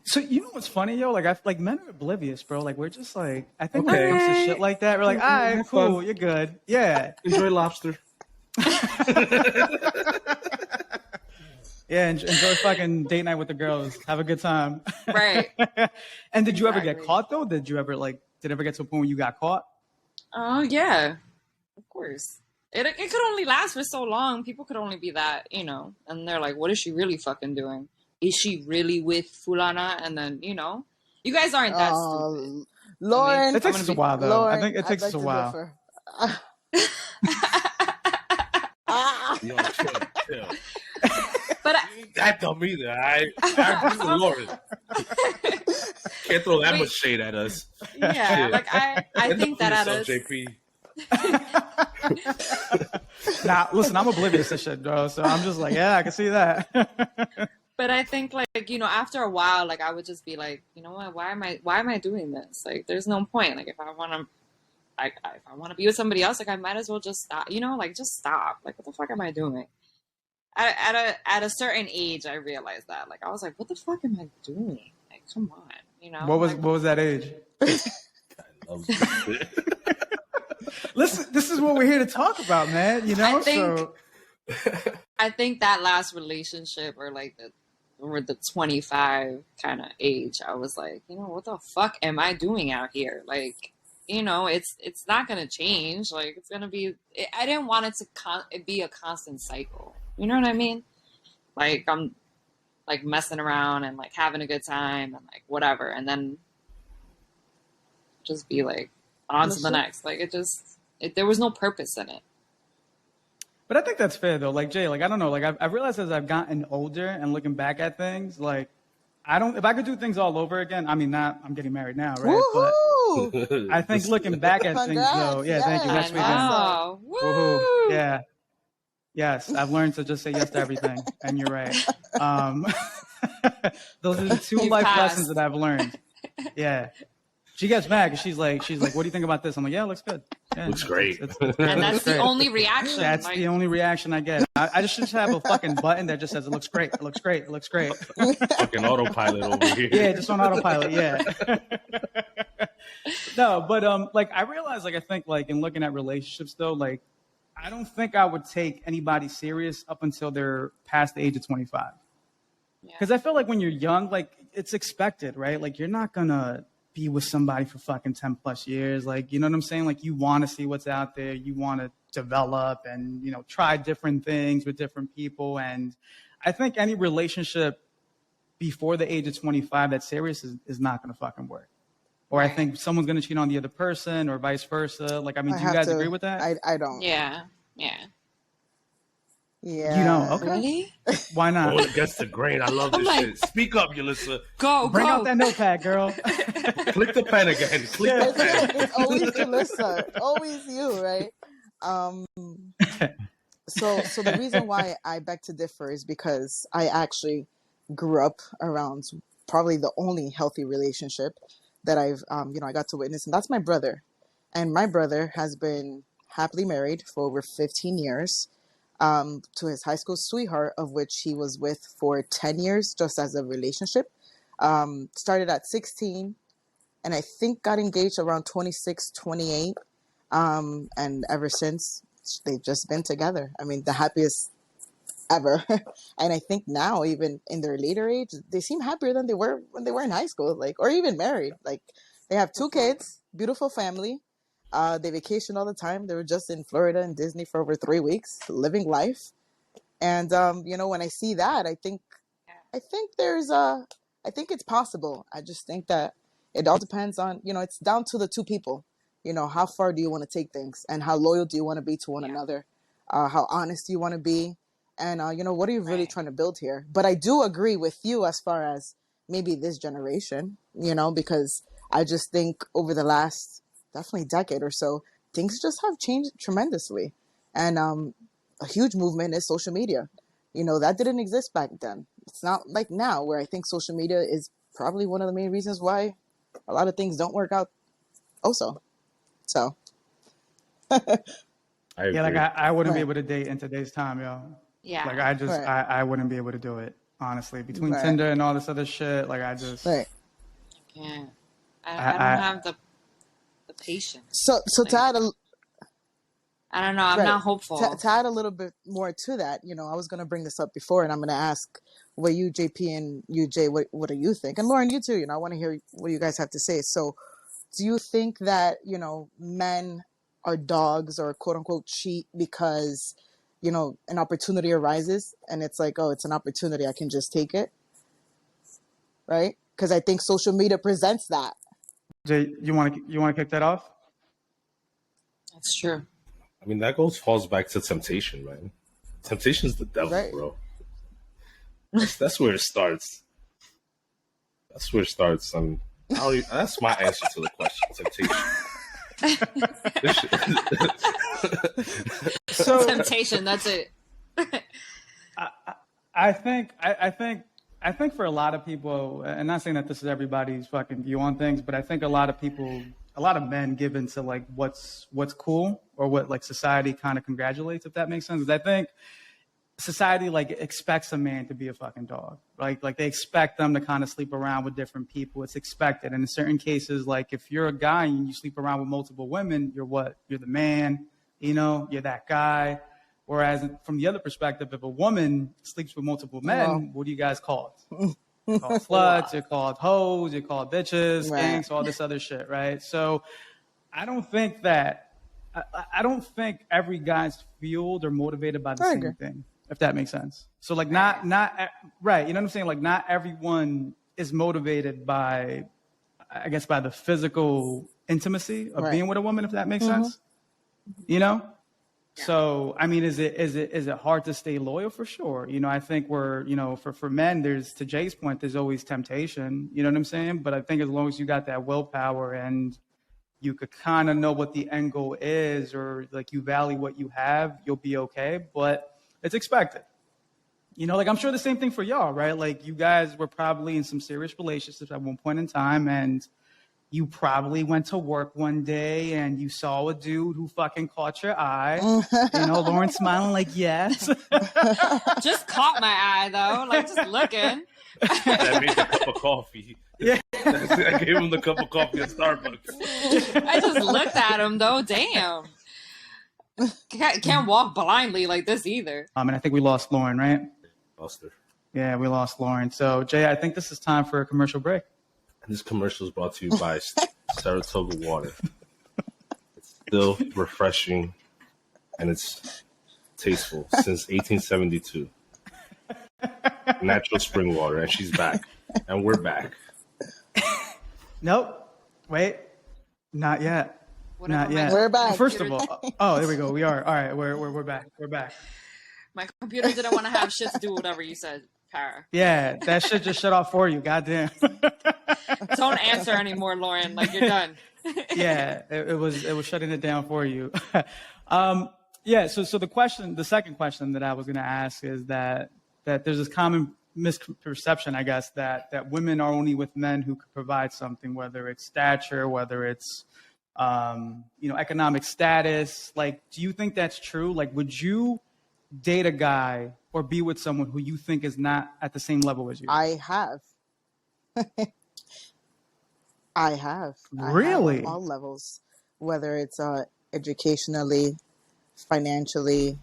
So what's funny, yo? Like men are oblivious, bro. Like we're just like, I think when it comes to shit like that, we're like, all right, cool, you're good. Yeah. Enjoy lobster. Yeah, enjoy fucking date night with the girls. Have a good time. Right. And did you ever get caught though? Did it ever get to a point where you got caught? Oh yeah, of course. It could only last for so long. People could only be that, and they're like, what is she really fucking doing? Is she really with fulana? And then, you guys aren't that stupid. Lauren, it takes us a while though. Lauren, I think it takes us a while. Yo, chill. But that don't either. I agree with Lauren. Can't throw that much shade at us. Yeah, Shit. like I think that at us. JP. Nah, listen, I'm oblivious to shit, bro. So I'm just like, yeah, I can see that. But I think like, after a while, like I would just be like, you know what, why am I doing this? Like, there's no point. Like, if I want to be with somebody else, like I might as well just stop, like just stop. Like, what the fuck am I doing? At a certain age, I realized that. Like, I was like, what the fuck am I doing? Like, come on, What was that age? I love this. Listen, this is what we're here to talk about, man. I think that last relationship, or like the 25 kind of age, I was like, what the fuck am I doing out here? Like, it's not gonna change. Like, it's gonna be. I didn't want it to be a constant cycle. You know what I mean? Like, I'm like messing around and like having a good time and like whatever, and then just be like on to the next. Like, there was no purpose in it. But I think that's fair though. Like, Jay, like, I don't know, like I've realized as I've gotten older and looking back at things, like if I could do things all over again, I mean, I'm getting married now, right? Woo-hoo! But I think looking back at things though, yeah, thank you. Next weekend. Oh, woohoo! Yeah. Yes, I've learned to just say yes to everything, and you're right. Those are the two life lessons that I've learned. Yeah. She gets mad because she's like, what do you think about this? I'm like, yeah, it looks good. Yeah, looks great. And that's the only reaction. That's the only reaction I get. I just should have a fucking button that just says, it looks great. It looks great. It looks great. Fucking autopilot over here. Yeah, just on autopilot. Yeah. No, but like I realized, like I think, like in looking at relationships though, like I don't think I would take anybody serious up until they're past the age of 25. Because I feel like when you're young, like it's expected, right? Like you're not gonna be with somebody for fucking 10 plus years. Like, you know what I'm saying? Like you want to see what's out there. You want to develop and, try different things with different people. And I think any relationship before the age of 25 that's serious is not going to fucking work. Or I think someone's going to cheat on the other person or vice versa. Like, I mean, do you guys agree with that? I don't. Yeah. You don't? Okay. Really? Why not? Going against the grain. I love this shit. Speak up, Yulissa. Bring out that notepad, girl. Click the pen again. Click the pen. It's always Yulissa. Always you, right? So the reason why I beg to differ is because I actually grew up around probably the only healthy relationship that I've, I got to witness, and that's my brother. And my brother has been happily married for over 15 years. To his high school sweetheart, of which he was with for 10 years, just as a relationship. Started at 16, and I think got engaged around 26, 28. And ever since, they've just been together. I mean, the happiest ever. And I think now, even in their later age, they seem happier than they were when they were in high school, like, or even married. Like, they have 2 kids, beautiful family. They vacation all the time. They were just in Florida and Disney for over 3 weeks, living life. And, when I see that, I think I think it's possible. I just think that it all depends on, it's down to the 2 people. How far do you want to take things, and how loyal do you want to be to one another? How honest do you want to be? And, what are you really trying to build here? But I do agree with you as far as maybe this generation, because I just think over the last definitely decade or so, things just have changed tremendously. And a huge movement is social media. That didn't exist back then. It's not like now, where I think social media is probably one of the main reasons why a lot of things don't work out also. So I agree. Yeah, like I wouldn't be able to date in today's time, yo. Yeah. Like I wouldn't be able to do it, honestly. Between Tinder and all this other shit, like I just can't. I don't have the patience. So to add I don't know. I'm not hopeful. To add a little bit more to that, I was going to bring this up before, and I'm going to ask what you, JP, and you, Jay, what do you think? And Lauren, you too. I want to hear what you guys have to say. So, do you think that men are dogs, or quote unquote cheat because an opportunity arises and it's like, oh, it's an opportunity, I can just take it, right? Because I think social media presents that. Jay, you want to kick that off? That's true. I mean, that falls back to temptation, man. Temptation's the devil, bro. That's where it starts. That's where it starts. And that's my answer to the question: temptation. So temptation. That's it. I think I think for a lot of people, and not saying that this is everybody's fucking view on things, but I think a lot of people, a lot of men give into like what's cool or what like society kind of congratulates, if that makes sense. 'Cause I think society like expects a man to be a fucking dog. Like they expect them to kind of sleep around with different people. It's expected. And in certain cases, like if you're a guy and you sleep around with multiple women, you're what? You're the man, you know, you're that guy. Whereas from the other perspective, if a woman sleeps with multiple men, what do you guys call it? You're called sluts, you're called hoes, you're called bitches, skanks, all this other shit, right? So I don't think every guy's fueled or motivated by the same thing, if that makes sense. So like not right, you know what I'm saying? Like not everyone is motivated by, I guess, by the physical intimacy of being with a woman, if that makes sense. You know? So, I mean, is it hard to stay loyal? For sure. You know, I think for men, there's, to Jay's point, there's always temptation, you know what I'm saying? But I think as long as you got that willpower and you could kind of know what the end goal is, or like you value what you have, you'll be okay. But it's expected. You know, like I'm sure the same thing for y'all, right? Like you guys were probably in some serious relationships at one point in time, and you probably went to work one day and you saw a dude who fucking caught your eye. You know, Lauren smiling like, yes. Just caught my eye, though. Like, just looking. That made the cup of coffee. Yeah. I gave him the cup of coffee at Starbucks. I just looked at him, though. Damn. Can't walk blindly like this either. And I think we lost Lauren, right? Lost her. Yeah, we lost Lauren. So, Jay, I think this is time for a commercial break. This commercial is brought to you by Saratoga Water. It's still refreshing and it's tasteful since 1872. Natural spring water, and she's back. And we're back. Nope. Wait. Not yet. Not yet. We're back. First of all, there we go. We are. All right, we're back. We're back. My computer didn't want to have shit to do with whatever you said, Parra. Yeah, that shit just shut off for you. Goddamn. Don't answer anymore, Lauren. Like you're done. Yeah, it was shutting it down for you. Yeah. So the second question that I was going to ask is that there's this common misperception, I guess, that women are only with men who could provide something, whether it's stature, whether it's economic status. Like, do you think that's true? Like, would you date a guy or be with someone who you think is not at the same level as you? I have. I have. Really? I have on all levels, whether it's educationally, financially,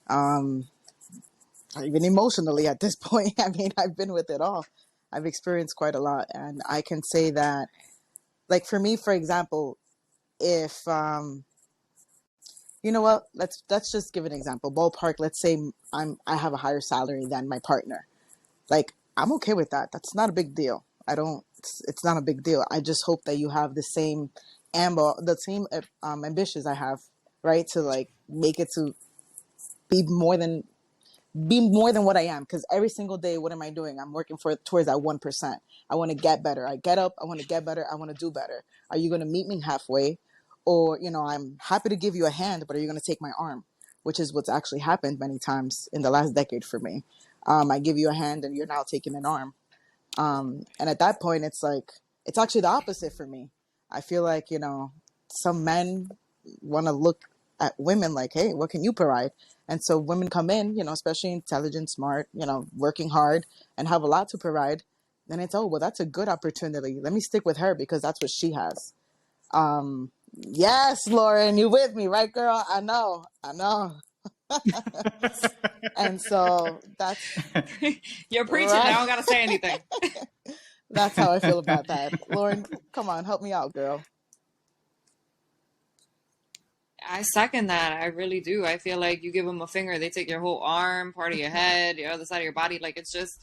even emotionally at this point. I mean, I've been with it all. I've experienced quite a lot. And I can say that, like for me, for example, if, you know what, let's just give an example. Ballpark, let's say I have a higher salary than my partner. Like, I'm okay with that. That's not a big deal. It's not a big deal. I just hope that you have the same ambitions I have, right? To like make it to be more than what I am. Because every single day, what am I doing? I'm working towards that 1%. I want to get better. I get up. I want to get better. I want to do better. Are you going to meet me halfway? Or, I'm happy to give you a hand, but are you going to take my arm? Which is what's actually happened many times in the last decade for me. I give you a hand and you're now taking an arm. And at that point, it's like, it's actually the opposite for me. I feel like, some men want to look at women like, hey, what can you provide? And so women come in, especially intelligent, smart, working hard and have a lot to provide. Then it's, oh, well, that's a good opportunity. Let me stick with her because that's what she has. Yes, Lauren, you with me, right, girl? I know. And so that's... You're preaching. Right? I don't got to say anything. That's how I feel about that. Lauren, come on, help me out, girl. I second that. I really do. I feel like you give them a finger, they take your whole arm, part of your head, your other side of your body. Like, it's just,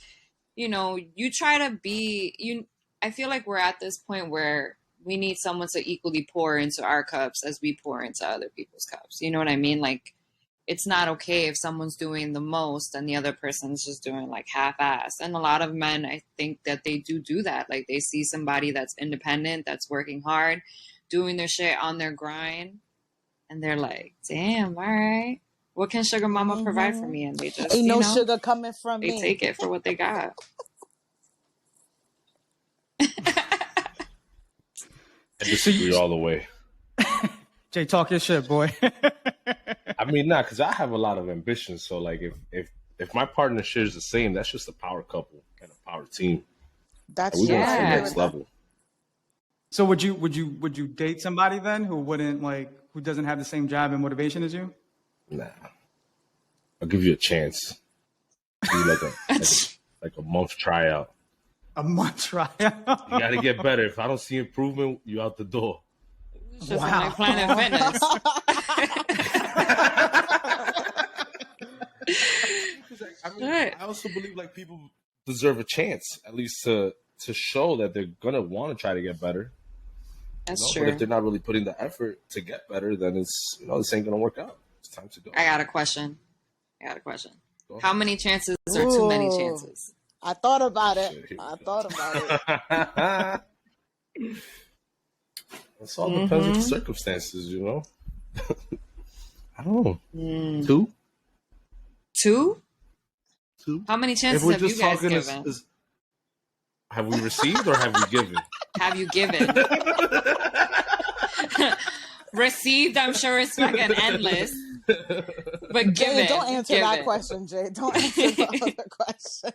you try to be... I feel like we're at this point where we need someone to equally pour into our cups as we pour into other people's cups. You know what I mean? Like, it's not okay if someone's doing the most and the other person's just doing like half-ass. And a lot of men, I think that they do that. Like, they see somebody that's independent, that's working hard, doing their shit on their grind. And they're like, damn, all right. What can sugar mama provide for me? And they just, ain't no sugar coming from me. They take it for what they got. I disagree all the way. Jay, talk your shit, boy. I mean, because I have a lot of ambition. So, like, if my partner shares the same, that's just a power couple and a power team. That's And we true. go to I the agree next with that. level. So would you date somebody then who doesn't have the same job and motivation as you? Nah, I'll give you a chance. Do like a month tryout. A month tryout. You got to get better. If I don't see improvement, you out the door. It's just like Planet Fitness. I also believe like people deserve a chance, at least to show that they're gonna want to try to get better. That's But true. if they're not really putting the effort to get better, then it's this ain't gonna work out. It's time to go. I got a question. Go How many chances are too many Ooh. chances? I thought about it. Shit, here we I go. thought about it. It all depends on the circumstances, you know. I don't know. Mm. Two? Two? How many chances have you guys given? Have we received or have we given? Have you given? Received, I'm sure it's fucking endless. But Jay, given. don't answer that question, Jay. Don't answer the other question.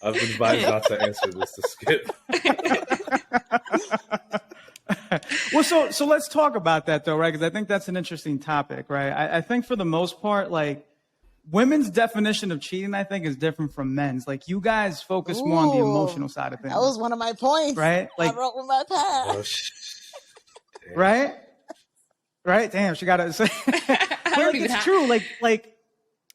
I've been advised not to answer this, to skip. Well, so let's talk about that though, right? Because I think that's an interesting topic, right? I think for the most part, like women's definition of cheating, I think, is different from men's. Like you guys focus more on the emotional side of things. That was one of my points. Right? Like I wrote with my pen. Right? Right? Damn, she got to say. But like, it's true.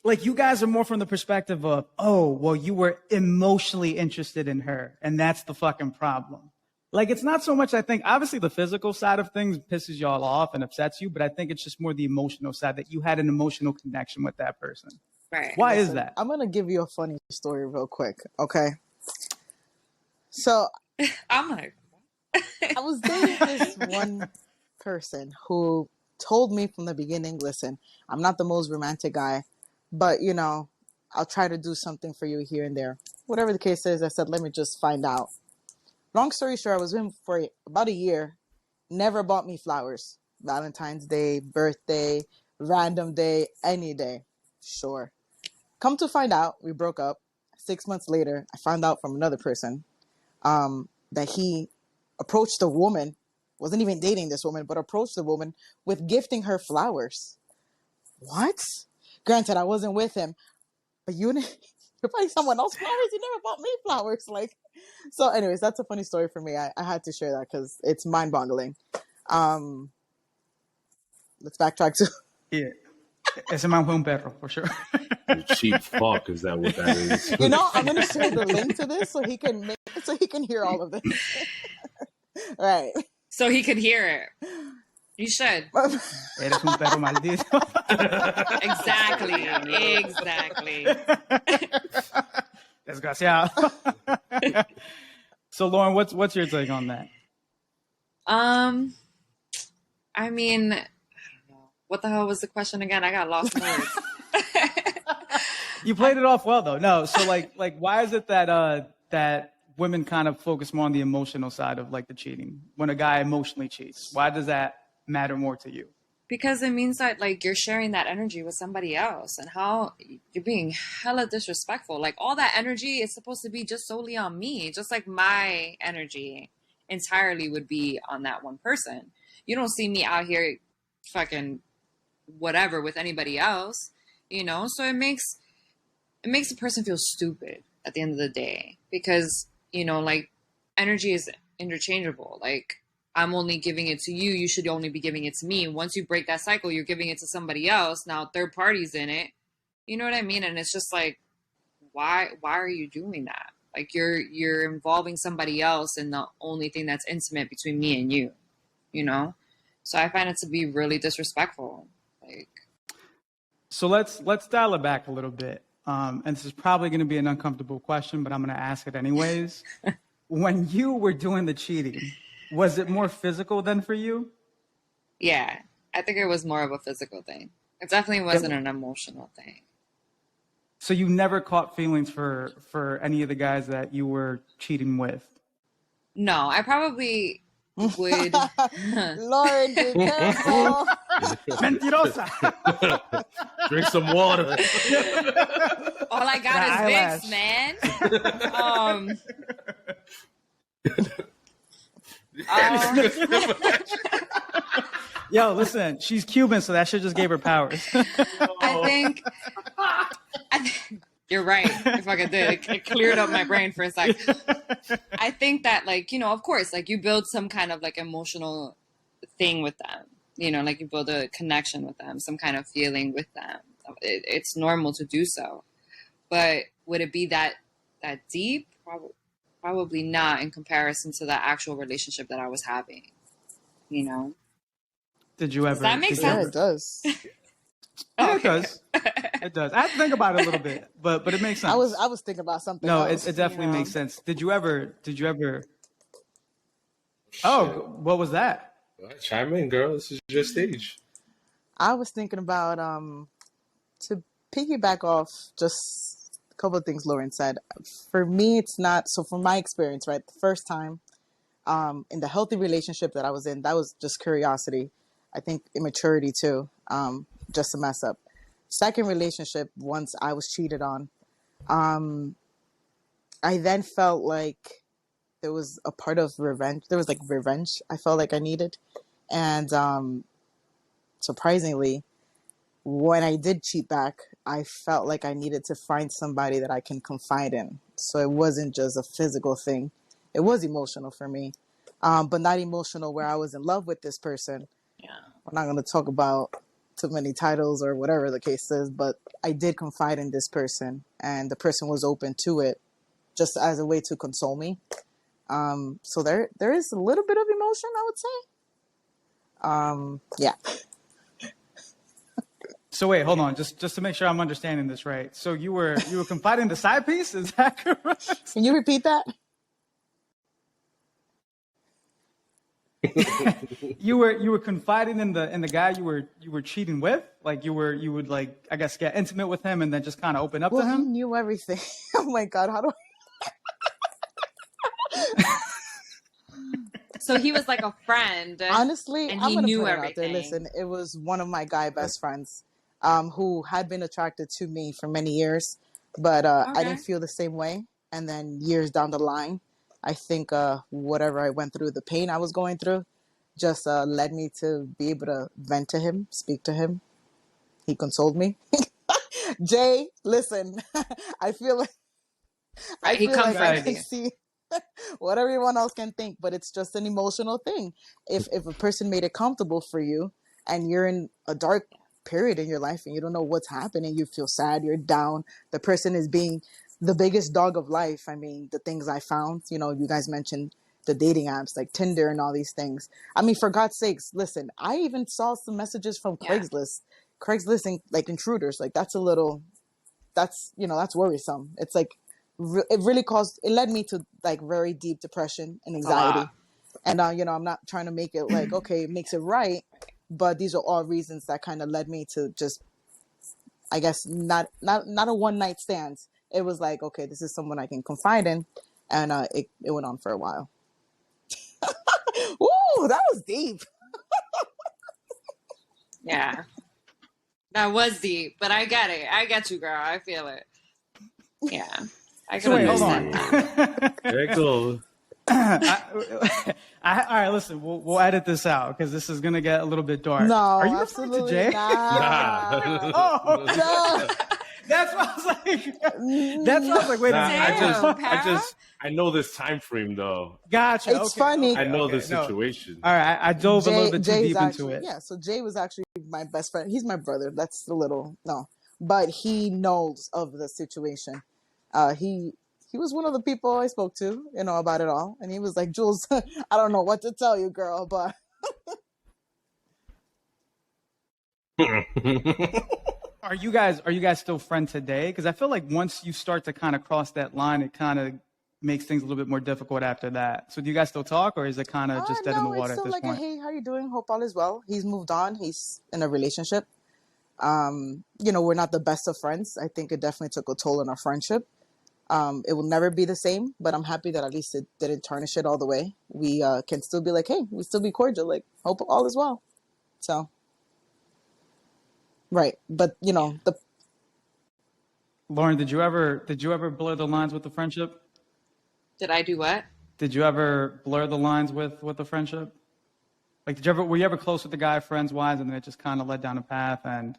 Like you guys are more from the perspective of, oh, well, you were emotionally interested in her, and that's the fucking problem. Like, it's not so much, I think, obviously the physical side of things pisses y'all off and upsets you, but I think it's just more the emotional side, that you had an emotional connection with that person. Right. Why is that? I'm going to give you a funny story real quick, okay? So, I'm like, I was dating this one person who told me from the beginning, listen, I'm not the most romantic guy, but, you know, I'll try to do something for you here and there. Whatever the case is, I said, let me just find out. Long story short, I was with him for about a year, never bought me flowers. Valentine's Day, birthday, random day, any day. Sure. Come to find out, we broke up. 6 months later, I found out from another person that he approached a woman, wasn't even dating this woman, but approached the woman with gifting her flowers. What? Granted, I wasn't with him, but you're buying someone else flowers? You never bought me flowers. Like, so anyways, that's a funny story for me. I had to share that because it's mind-boggling. Let's backtrack to... Yeah. Ese man fue un perro, for sure. You cheap fuck, is that what that is? You know, I'm going to share the link to this so he can hear all of this. Right. so he could hear it. You should. Eres un perro maldito. Exactly. Desgraciado. So, Lauren, what's your take on that? I mean, I don't know. What the hell was the question again? I got lost in words. You played it off well, though. No, so like why is it that that women kind of focus more on the emotional side of like the cheating when a guy emotionally cheats? Why does that matter more to you? Because it means that like you're sharing that energy with somebody else, and how you're being hella disrespectful. Like all that energy is supposed to be just solely on me, just like my energy entirely would be on that one person. You don't see me out here fucking whatever with anybody else, you know? So it makes a person feel stupid at the end of the day, because, you know, like energy is interchangeable. Like I'm only giving it to you. You should only be giving it to me. Once you break that cycle, you're giving it to somebody else. Now third party's in it. You know what I mean? And it's just like, why are you doing that? Like you're involving somebody else in the only thing that's intimate between me and you, you know? So I find it to be really disrespectful. Like, so let's dial it back a little bit. And this is probably going to be an uncomfortable question, but I'm going to ask it anyways. When you were doing the cheating, was it more physical than for you? yeah, I think it was more of a physical thing. It definitely wasn't an emotional thing. So you never caught feelings for any of the guys that you were cheating with? No, I probably would. Lauren, be careful. Mentirosa. Drink some water. All I got is Vicks, man. Yo, listen, she's Cuban, so that shit just gave her powers. I think you're right. It fucking did. It cleared up my brain for a sec. I think that, like, you know, of course, like you build some kind of like emotional thing with them. You know, like you build a connection with them, some kind of feeling with them. It's normal to do so. But would it be that deep? Probably not in comparison to the actual relationship that I was having. You know? Did you ever? Does that make sense? Yeah, it does. Yeah, it does. It does. I have to think about it a little bit, but it makes sense. I was thinking about something No, else. it definitely you know? makes sense. Did you ever? Oh, what was that? All right, chime in, girl. This is your stage. I was thinking about to piggyback off just a couple of things Lauren said. For me, it's not so. From my experience, right, the first time in the healthy relationship that I was in, that was just curiosity. I think immaturity too, just to mess up. Second relationship, once I was cheated on, I then felt like there was a part of revenge. There was like revenge I felt like I needed. And surprisingly, when I did cheat back, I felt like I needed to find somebody that I can confide in. So it wasn't just a physical thing. It was emotional for me, but not emotional where I was in love with this person. Yeah. We're not going to talk about too many titles or whatever the case is, but I did confide in this person, and the person was open to it just as a way to console me. So there is a little bit of emotion, I would say. Yeah. So wait, hold on, just to make sure I'm understanding this right. So you were confiding the side piece? Is that correct? Can you repeat that? You were confiding in the guy you were cheating with? Like you would like, I guess, get intimate with him and then just kind of open up to Well, he him? knew everything. Oh my God, how do So he was like a friend. Honestly, and I'm he gonna knew put it out there. everything. Listen, it was one of my guy best friends, who had been attracted to me for many years, but I Okay. didn't feel the same way. And then years down the line, I think whatever I went through, the pain I was going through, just led me to be able to vent to him, speak to him. He consoled me. Jay, listen, I feel like Right, he I comforted can you. see what everyone else can think, but it's just an emotional thing. If a person made it comfortable for you and you're in a dark period in your life and you don't know what's happening, you feel sad, you're down, the person is being the biggest dog of life. I mean, the things I found, you know, you guys mentioned the dating apps like Tinder and all these things. I mean, for God's sakes, listen, I even saw some messages from Yeah. Craigslist and like intruders. Like that's worrisome. It's like, it led me to like very deep depression and anxiety. And, I'm not trying to make it like, okay, it makes it right. But these are all reasons that kind of led me to just, I guess, not a one night stand. It was like, okay, this is someone I can confide in. And it went on for a while. Ooh, that was deep. Yeah. That was deep, but I get it. I get you, girl. I feel it. Yeah. I can So wait, hold understand on. that. There you go. All right, listen, we'll edit this out because this is gonna get a little bit dark. No, Are you referring to absolutely Jay? not. Oh, okay. No. That's what I was like. Wait a Nah, minute. Damn, I know this time frame though. Gotcha. It's funny. I know okay, the no. situation. All right, I dove a little bit too Jay's deep actually, into it. yeah, so Jay was actually my best friend. He's my brother. That's a little, no. But he knows of the situation. He was one of the people I spoke to, about it all. And he was like, Jules, I don't know what to tell you, girl, but Are you guys still friends today? Because I feel like once you start to kind of cross that line, it kind of makes things a little bit more difficult after that. So do you guys still talk, or is it kind of just dead in the no, water it's at still this like point? hey, how you doing? Hope all is well. He's moved on. He's in a relationship. We're not the best of friends. I think it definitely took a toll on our friendship. It will never be the same, but I'm happy that at least it didn't tarnish it all the way. We can still be like, hey, we still be cordial, like, hope all is well. So, right. But, Lauren, did you ever blur the lines with the friendship? Did I do what? Did you ever blur the lines with the friendship? Like, were you ever close with the guy friends-wise, and then it just kind of led down a path? And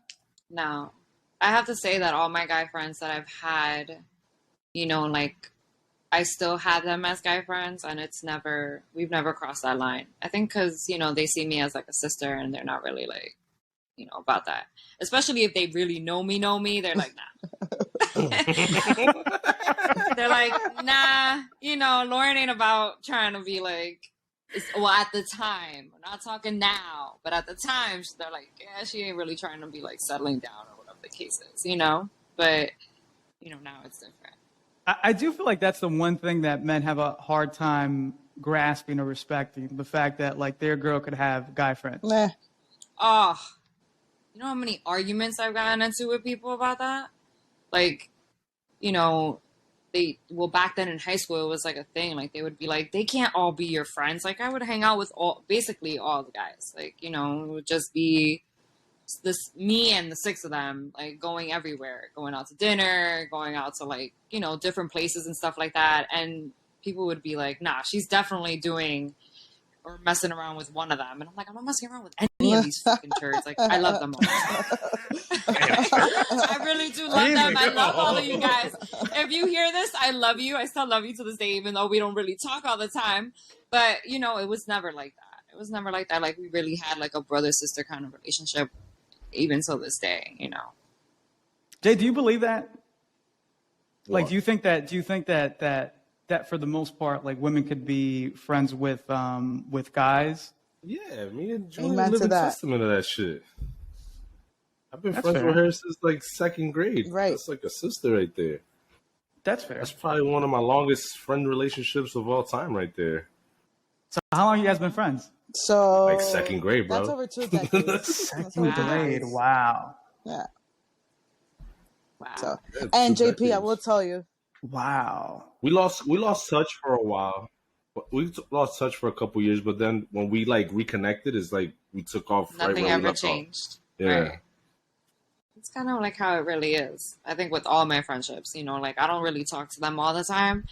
No. I have to say that all my guy friends that I've had, like, I still have them as guy friends, and we've never crossed that line. I think because, they see me as like a sister, and they're not really like, about that. Especially if they really know me, they're like, nah. They're like, nah, Lauren ain't about trying to be like, at the time, we're not talking now, but at the time, they're like, yeah, she ain't really trying to be like settling down or whatever the case is, but, now it's different. I do feel like that's the one thing that men have a hard time grasping or respecting, the fact that like their girl could have guy friends. Meh. Oh, you know how many arguments I've gotten into with people about that? Like, back then in high school, it was like a thing. Like, they would be like, they can't all be your friends. Like, I would hang out with basically all the guys. Like, it would just be me and the 6 of them, like, going everywhere, going out to dinner, going out to, like, different places and stuff like that. And people would be like, nah, she's definitely doing or messing around with one of them. And I'm like, I'm not messing around with any of these fucking turds. Like, I love them all. I really do love them. I love all of you guys. If you hear this, I love you. I still love you to this day, even though we don't really talk all the time. But, it was never like that. It was never like that. Like, we really had like a brother-sister kind of relationship, even till this day, Jay, do you believe that? What? Like, do you think that for the most part, like, women could be friends with guys? Yeah, me and Julie Amen live to in that. testament of that shit. I've been That's friends fair. with her since like 2nd grade. Right. That's like a sister right there. That's fair. That's probably one of my longest friend relationships of all time right there. So how long you guys been friends? So Like 2nd grade, bro. that's over 2 decades. That's over 2 Grade. decades. Wow. Yeah. wow. So, Yeah, and 2 JP, I decades. will tell you, Wow. We lost touch for a while. We lost touch for a couple years, but then when we like reconnected, it's like we took off right Nothing where we ever left off. changed. Yeah. Right. It's kind of like how it really is. I think with all my friendships, like, I don't really talk to them all the time.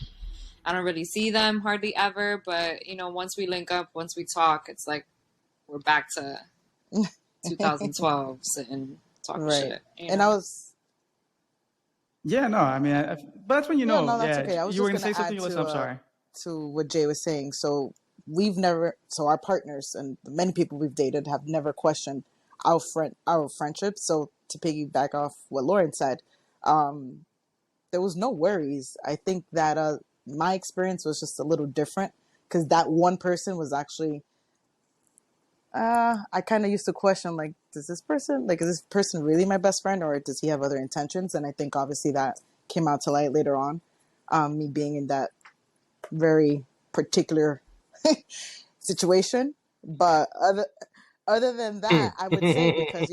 I don't really see them hardly ever, but, once we link up, once we talk, it's like we're back to 2012 sitting talking right? shit. And I was, Yeah, no, I mean, but that's when you know. no, that's yeah, okay. I was you were just gonna gonna say something, add Yulissa? I'm sorry. to what Jay was saying. So our partners and the many people we've dated have never questioned our friendship. So to piggyback off what Lauren said, there was no worries. I think that my experience was just a little different because that one person was actually, I kind of used to question, like, is this person really my best friend, or does he have other intentions? And I think obviously that came out to light later on, me being in that very particular situation. But other than that, I would say, because,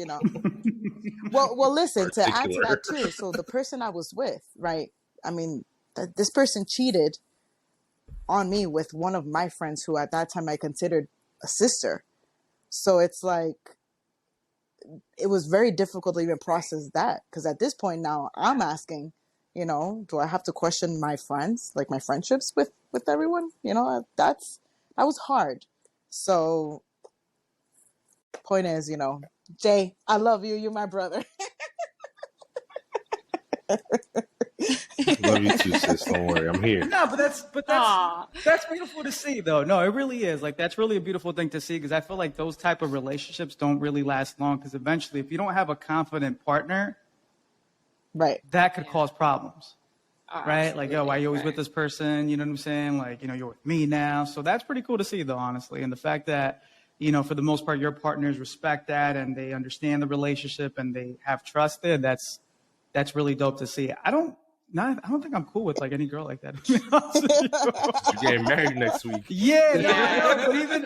well, listen, to add to that too. So the person I was with, right? I mean, this person cheated on me with one of my friends who at that time I considered a sister. So it's like, it was very difficult to even process that. Because at this point now I'm asking, do I have to question my friends, like my friendships with everyone? That was hard. So point is, Jay, I love you. You're my brother. Love you too, sis. Don't worry, I'm here. No, but Aw. that's beautiful to see, though. No, it really is. Like, that's really a beautiful thing to see, because I feel like those type of relationships don't really last long. Because eventually, if you don't have a confident partner, Right. that could Yeah. cause problems, Oh, right? Like, yo, why are you always right. with this person? You know what I'm saying? Like, you're with me now. So that's pretty cool to see, though, honestly. And the fact that, for the most part, your partners respect that and they understand the relationship and they have trust there. That's really dope to see. I don't think I'm cool with like any girl like that. To be honest with you. You're getting married next week. Yeah, Yeah. but even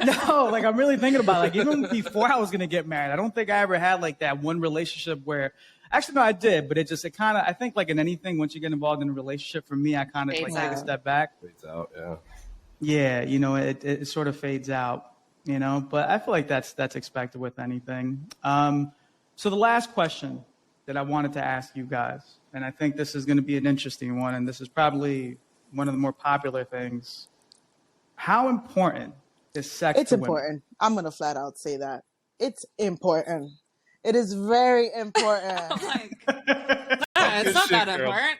No, like I'm really thinking about it. Like even before I was gonna get married, I don't think I ever had like that one relationship where actually no, I did, but it kind of I think like in anything once you get involved in a relationship, for me, I kind of like take a step back. Fades out, yeah. Yeah, you know, it sort of fades out, you know, but I feel like that's expected with anything. So the last question that I wanted to ask you guys, and I think this is going to be an interesting one, and this is probably one of the more popular things. How important is sex It's to important. women? I'm going to flat out say that. It's important. It is very important. I'm like, nah, it's not that important.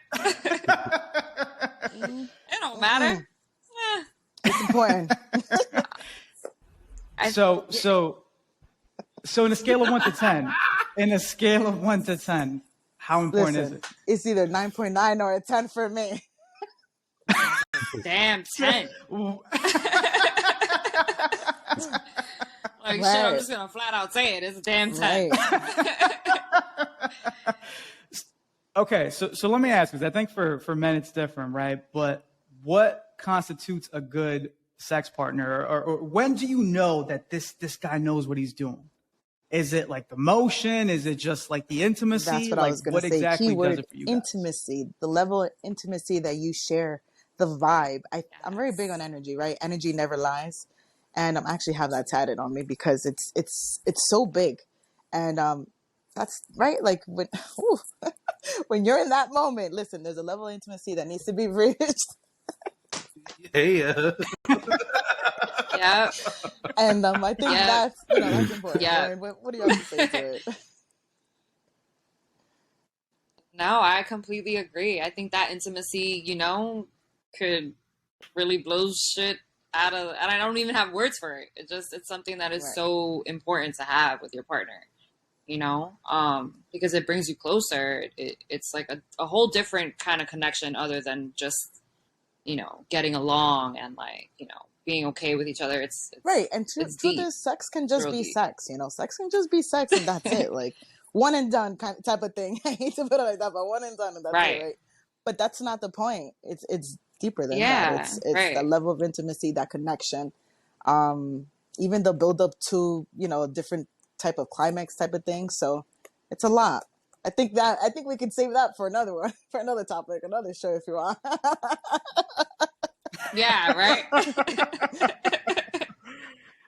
It don't matter. It's important. So in a scale of 1 to 10, how important is it? It's either 9.9 or a 10 for me. Damn, 10. Like, shit, I'm just going to flat out say it. It's a damn 10. Right. Okay, so let me ask, because I think for men it's different, right? But what constitutes a good sex partner, or when do you know that this guy knows what he's doing? Is it like the motion? Is it just like the intimacy? That's what like, I was going to say. Exactly Keyword, does it for you guys? intimacy, the level of intimacy that you share, the vibe. I'm very big on energy, right? Energy never lies. And I actually have that tatted on me because it's so big. And that's right. Like when you're in that moment, listen, there's a level of intimacy that needs to be reached. Hey, Yep. And I think that's important. Yeah. What do you have to say to it? No, I completely agree. I think that intimacy, could really blow shit out of, and I don't even have words for it. It's something that is so important to have with your partner, because it brings you closer. It's like a whole different kind of connection other than just, getting along and like, being okay with each other. It's right. And truth is, sex can just be sex. Sex can just be sex, and that's it. Like one and done type of thing. I hate to put it like that, but one and done, and that's it, right? But that's not the point. It's deeper than that. It's the level of intimacy, that connection, even the build up to a different type of climax type of thing. So it's a lot. I think we could save that for another one, for another topic, another show if you want. Yeah, right.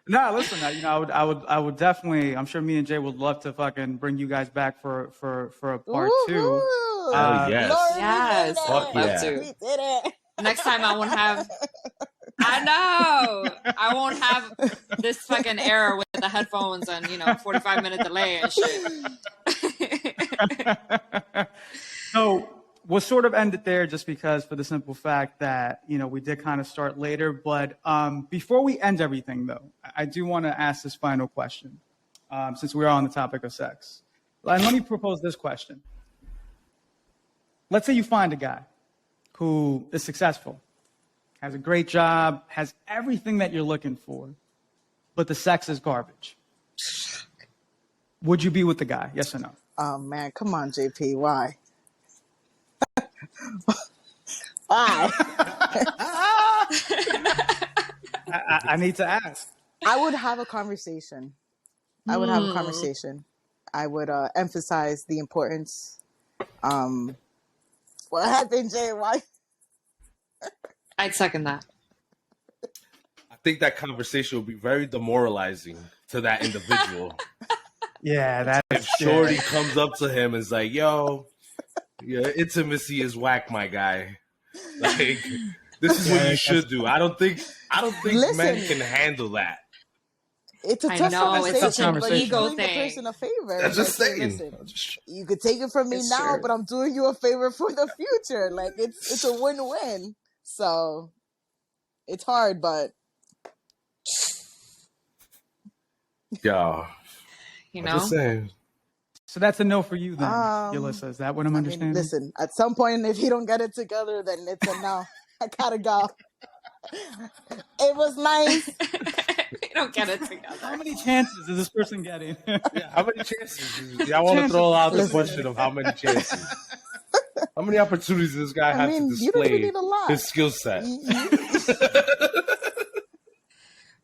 No, listen. I would definitely. I'm sure me and Jay would love to fucking bring you guys back for a part 2. Yes. Lord, Yes. Fuck yeah. We did it. Next time I won't have. I know. I won't have this fucking error with the headphones and 45-minute delay and shit. So we'll sort of end it there, just because for the simple fact that we did kind of start later. But before we end everything, though, I do want to ask this final question, since we're on the topic of sex. And let me propose this question. Let's say you find a guy who is successful, has a great job, has everything that you're looking for, but the sex is garbage. Would you be with the guy? Yes or no? Oh man, come on, JP. Why? Why? I need to ask. I would have a conversation. I would emphasize the importance. What happened, Jay? Why? I'd second that. I think that conversation would be very demoralizing to that individual. Yeah, that if Shorty comes up to him and is like, "Yo, your intimacy is whack, my guy. Like, this is what you should do." I don't think men can handle that. It's a tough conversation. It's such an ego doing thing. the person a favor. I'm just saying. Listen, you could take it from me now, but I'm doing you a favor for the future. Like it's a win-win. So it's hard, but yeah. Just saying. So that's a no for you then, Yulissa. Is that what I'm understanding? Listen, at some point, if you don't get it together, then it's a no. I gotta go. It was nice. You don't get it together. How many chances is this person getting? Yeah, how many chances? I want to throw out the question of how many chances. How many opportunities does this guy have to display his skill set?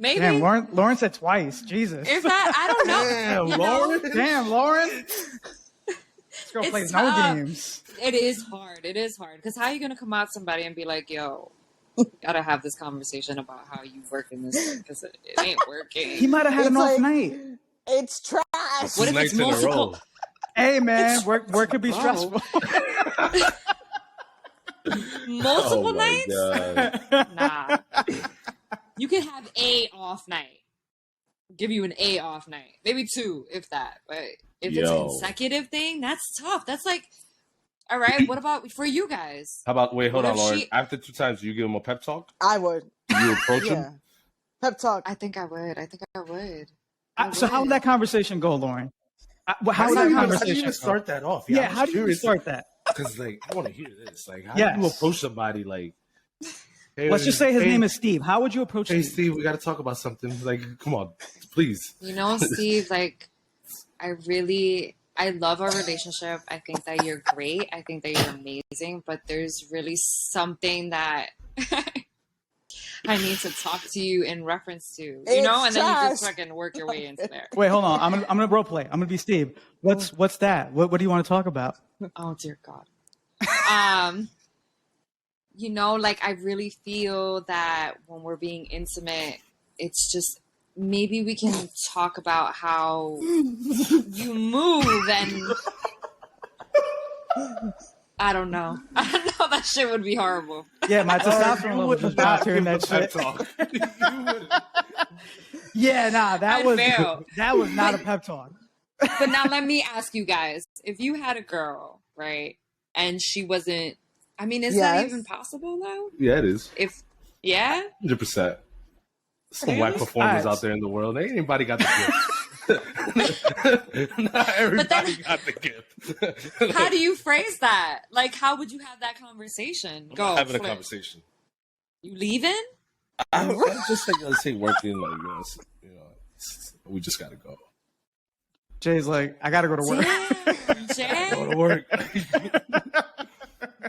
Maybe. Damn, Lauren said twice. Jesus. Is that? I don't know. Damn, You know? Lauren. Damn, Lauren. This girl It's plays no tough. games. It is hard. It is hard. Because how are you going to come out somebody and be like, yo, you gotta have this conversation about how you work in this because it ain't working. He might have had It's an off like- night. It's trash. What if Nights it's in a multiple? row. Hey, man, work could be stressful. Multiple Oh my nights? God. Nah. You can have a off night. Give you an a off night. Maybe two, if that. But if it's a Yo. consecutive thing, that's tough. That's like, all right, what about for you guys? How about wait? Hold What on, if Lauren. she- After 2 times, do you give him a pep talk? I would. Do you approach Yeah. him? Pep talk. I think I would. So how would that conversation go, Lauren? How would How that do you conversation even go? start that off? Yeah, I'm how do you curious, start that? Because like I want to hear this. Like, how Yes. do you approach somebody? Like, hey, Let's just say his hey, name is Steve. How would you approach Hey, Steve? Steve, we got to talk about something. Like, come on, please. You know, Steve, like, I love our relationship. I think that you're great. I think that you're amazing. But there's really something that I need to talk to you in reference to, you know? And then you just trash. fucking work your way into there. Wait, hold on. I'm gonna role play. I'm gonna be Steve. What's that? What do you want to talk about? Oh, dear God. You know, like, I really feel that when we're being intimate, it's just maybe we can talk about how you move and I don't know. I don't know. That shit would be horrible. Yeah, my testosterone level just dropped hearing that shit. Yeah, nah, that I'd fail. was not a pep talk. But now let me ask you guys, if you had a girl, right, and she wasn't, I mean, is that Yes. even possible though? Yeah, it is. Yeah? 100%. Some Really? white performers Alright. out there in the world. Ain't anybody got the gift. Not everybody got the gift. How do you phrase that? Like, how would you have that conversation? I'm Go. not having a Flip. conversation. You leaving? I'm just like, let's say working, like, we just got to go. Jay's like, I gotta go to work. Damn, Jay. Go to work.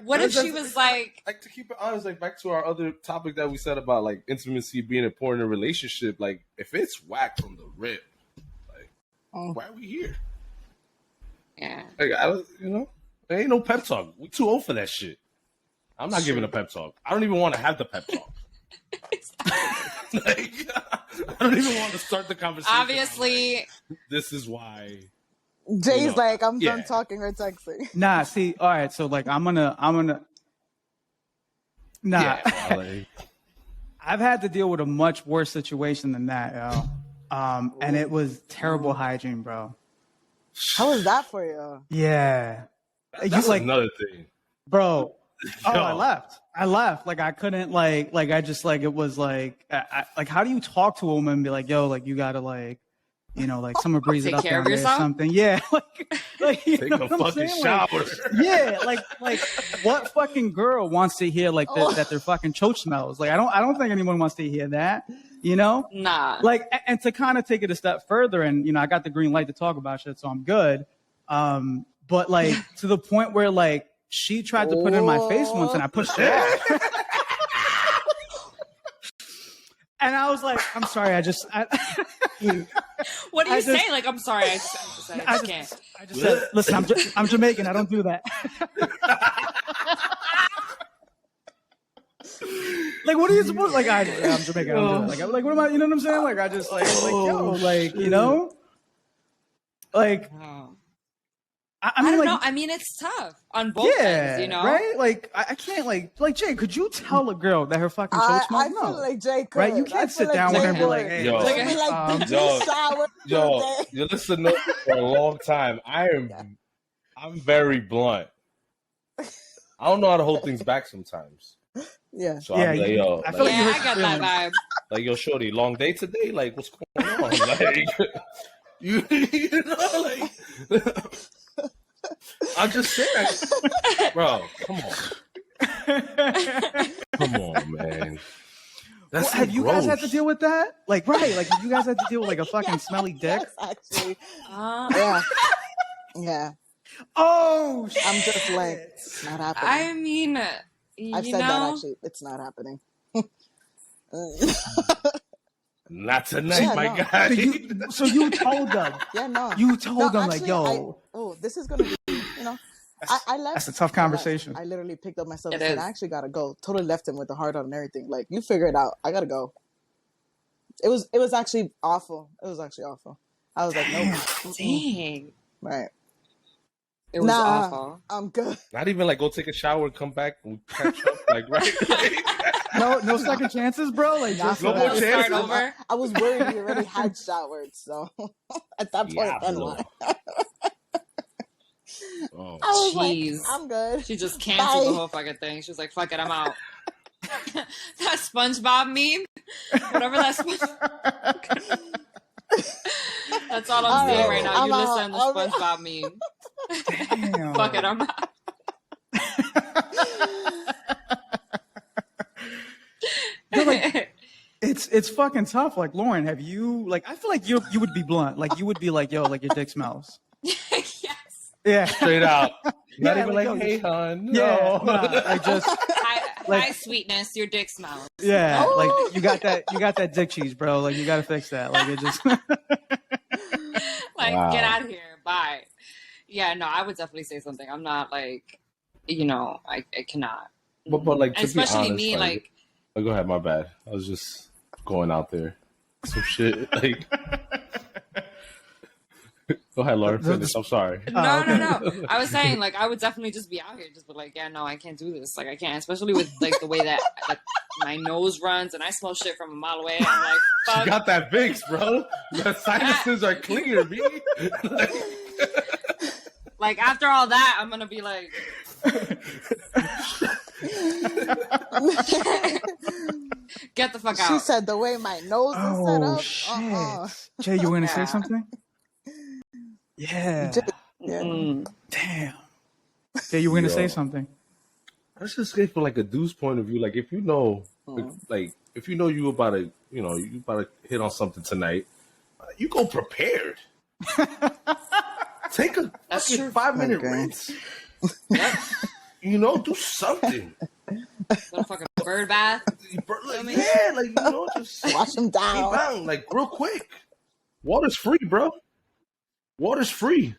What if she was like, Like, to keep it honest, like, back to our other topic that we said about, like, intimacy being important in a relationship, like, if it's whack from the rip, like, why are we here? yeah. Like, I don't, there ain't no pep talk. We too old for that shit. I'm not giving a pep talk. I don't even want to have the pep talk. Like, I don't even want to start the conversation. Obviously, Like, this is why. Jay's like, I'm yeah. done talking or texting. Nah, see, all right, so like I'm gonna nah. Yeah, like, I've had to deal with a much worse situation than that, yo. And it was terrible hygiene, bro. How was that for you? Yeah. that's like, another thing. bro. Oh, Yo. I left. Like I couldn't like I just like it was like like how do you talk to a woman and be like, yo, like you gotta like, like someone breeze it Take up care down of there or yourself? something. Yeah. like you Take know a what I'm fucking saying? shower. Like, yeah, like what fucking girl wants to hear like that their fucking choach smells? Like I don't think anyone wants to hear that, nah. Like and to kind of take it a step further, and I got the green light to talk about shit, so I'm good. But like to the point where like she tried to put it in my face once and I pushed her off. And I was like, I'm sorry, What do I you just- say? Like, I'm sorry, I just can't. I just said, listen, I'm Jamaican, I don't do that. Like, what are you supposed? Like, I'm Jamaican, I don't do that. Like, what am I? You know what I'm saying? Like, I just like yo, like like. Oh. I I mean, don't like, know. I mean, it's tough on both ends, right? Like, I can't, like, Jay, could you tell a girl that her fucking choach smells? I feel like Jay could. Right? You I can't feel sit down with Jay her and be would. like, hey, Yo. Jay be like, did you Yo. shower Yo, today? you listen to for a long time. I'm very blunt. I don't know how to hold things back sometimes. Yeah. So Yeah, I'm like, yo, I feel like Yeah, you I hurt got your that feelings. vibe. like, yo, shorty, long day today? Like, what's going on? Like, you know, like, I'm just saying, bro, come on, man. That's so Have you guys had to gross. deal with that? Like, right? Like, have you guys had to deal with like a fucking smelly dick? Yes, actually. Uh, Yeah. Yeah. Oh, shit. I'm just like, it's not happening. I mean, I've you said that know, actually. It's not happening. Not tonight, Yeah, my no. guy. So you told them. Yeah, no. You told them, like, actually, yo. this is gonna be, I left. That's a tough conversation. I literally picked up myself It and said, is. I actually gotta go. Totally left him with the heart on and everything. Like, you figure it out. I gotta go. It was actually awful. It was actually awful. I was like, nope. Dang. Right. It was awful. I'm good. Not even like go take a shower and come back and catch up. Like, right? No second chances, bro. Like, Not just for no more that. chances? Start over. I was worried he already had showered, so at that point, Yeah, then bro. what? Oh. I was Jeez. like, I'm good. She just canceled the Bye. whole fucking thing. She was like, fuck it, I'm out. That SpongeBob meme, whatever that SpongeBob. That's all I'm seeing right now. I'm You out. listen to the I'll be- SpongeBob meme. damn. Fuck it, I'm out. Yo, like, it's fucking tough. Like, Lauren, have you, like, I feel like you would be blunt. Like, you would be like, yo, like, your dick smells. Yes. Yeah. Straight out. Not Yeah, even like, like, yo, hey, hon. Yeah. No. Nah, like, just, Like- High sweetness, your dick smells. yeah. Oh. Like, you got that dick cheese, bro. Like, you got to fix that. Like, it just. Like, Wow. get out of here. Bye. Yeah, no, I would definitely say something. I'm not like, I cannot. But like, to And especially be honest, me, like, oh, go ahead, my bad. I was just going out there. Some shit. Like, go ahead, Lauren. Finish. I'm sorry. no, okay. no. I was saying, like, I would definitely just be out here, just be like, yeah, no, I can't do this. Like, I can't, especially with like the way that like, my nose runs and I smell shit from a mile away. I'm like, You fuck. got that Vicks, bro. The sinuses are clear, B. Like after all that, I'm gonna be like, get the fuck She out. said the way my nose is set Oh, up. shit. Jay, you were going to say Yeah. something? Yeah. Yeah. Mm. Damn. Jay, you were going to say Yo. something. Let's just say from like a dude's point of view, like if you know, like if you know you about to hit on something tonight, you go prepared. Take a That's fucking true. 5-minute Okay. rinse. Yep. Do something. Little fucking bird bath. Like, yeah, like just Wash them down. down, like real quick. Water's free, bro. Water's free.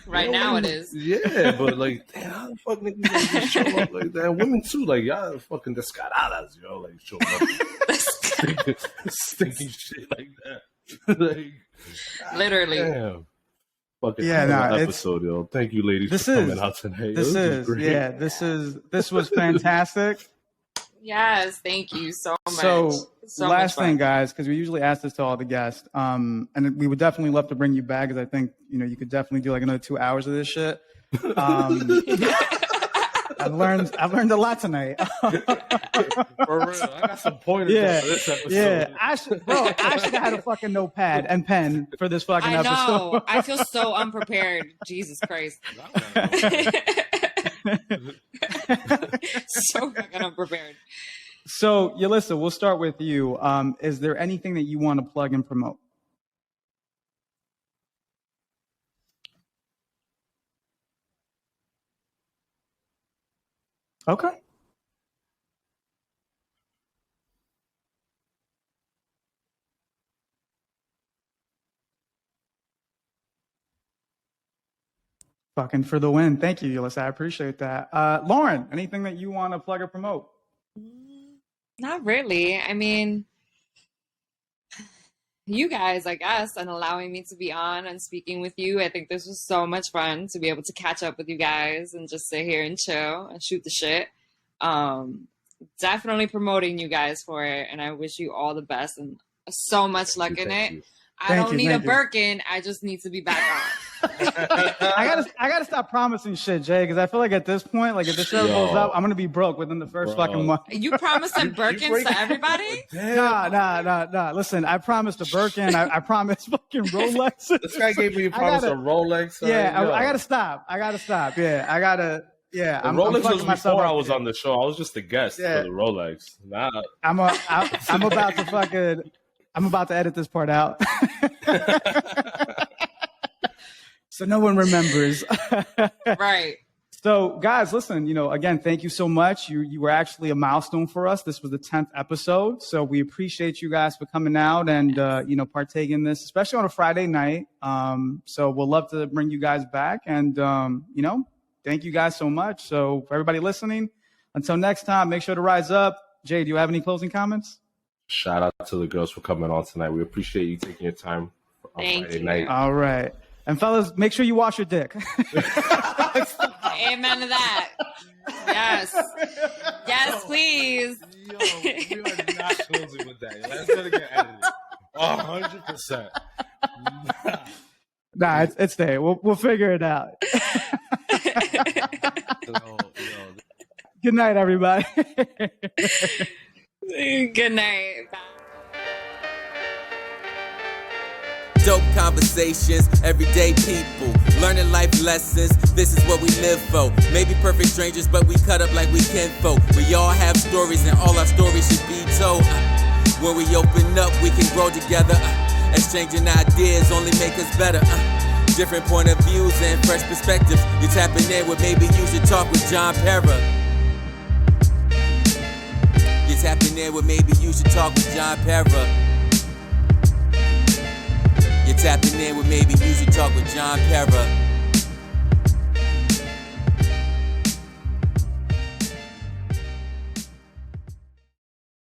Right now it is. Yeah, but like, damn, how the fuck niggas gonna just show up like that? Women too, like y'all fucking descaradas, like showing up stinking shit like that. Like, Literally. damn. Fucking Yeah, hell of nah, an it's- episode, yo. Thank you, ladies, This for coming is- out tonight. This was great. this was fantastic. Yes, thank you so much. So, So last much fun. thing, guys, because we usually ask this to all the guests, and we would definitely love to bring you back, because I think you could definitely do like another 2 hours of this shit. I've learned a lot tonight. For real, I got some pointers Yeah, for this episode. Yeah, I should have had a fucking notepad and pen for this fucking I know. episode. I feel so unprepared. Jesus Christ. So fucking unprepared. So, Yulissa, we'll start with you. Is there anything that you want to plug and promote? Okay. Fucking for the win. Thank you, Yulissa. I appreciate that. Lauren, anything that you want to plug or promote? Not really. I mean, you guys, I guess, and allowing me to be on and speaking with you. I think this was so much fun to be able to catch up with you guys and just sit here and chill and shoot the shit. Definitely promoting you guys for it, and I wish you all the best and so much luck in Thank it. you. I Thank don't you, need a thank you. Birkin. I just need to be back on. I gotta stop promising shit, Jay, because I feel like at this point, like if the show Yo. goes up, I'm gonna be broke within the first Bro. fucking month. You promising Birkins break- to everybody? Nah. Listen, I promised a Birkin. I promised fucking Rolex. This guy gave me a I promise gotta- of Rolex. Yeah, yo. I gotta stop. Yeah, I gotta. Yeah, The I'm Rolex fucking was myself before up I was here. on the show. I was just a guest Yeah. for the Rolex. Nah, I'm about to fucking. I'm about to edit this part out. So no one remembers. Right. So, guys, listen, again, thank you so much. You were actually a milestone for us. This was the 10th episode. So we appreciate you guys for coming out and, partake in this, especially on a Friday night. So we'll love to bring you guys back. And, thank you guys so much. So for everybody listening, until next time, make sure to rise up. Jay, do you have any closing comments? Shout out to the girls for coming on tonight. We appreciate you taking your time on Friday night. All right. And fellas, make sure you wash your dick. Amen to that. Yes. Yes, please. Yo, we are not closing with that. That's going to get edited. 100%. Nah, it's there. We'll figure it out. Good night, everybody. Good night. Bye. Dope conversations, everyday people, learning life lessons, this is what we live for. Maybe perfect strangers, but we cut up like we kinfolk. We all have stories and all our stories should be told. When we open up, we can grow together. Exchanging ideas only make us better. Different point of views and fresh perspectives. You're tapping in with maybe you should talk with John Parra. You're tapping in with maybe you should talk with John Parra. You're tapping in with maybe you should talk with John Parra.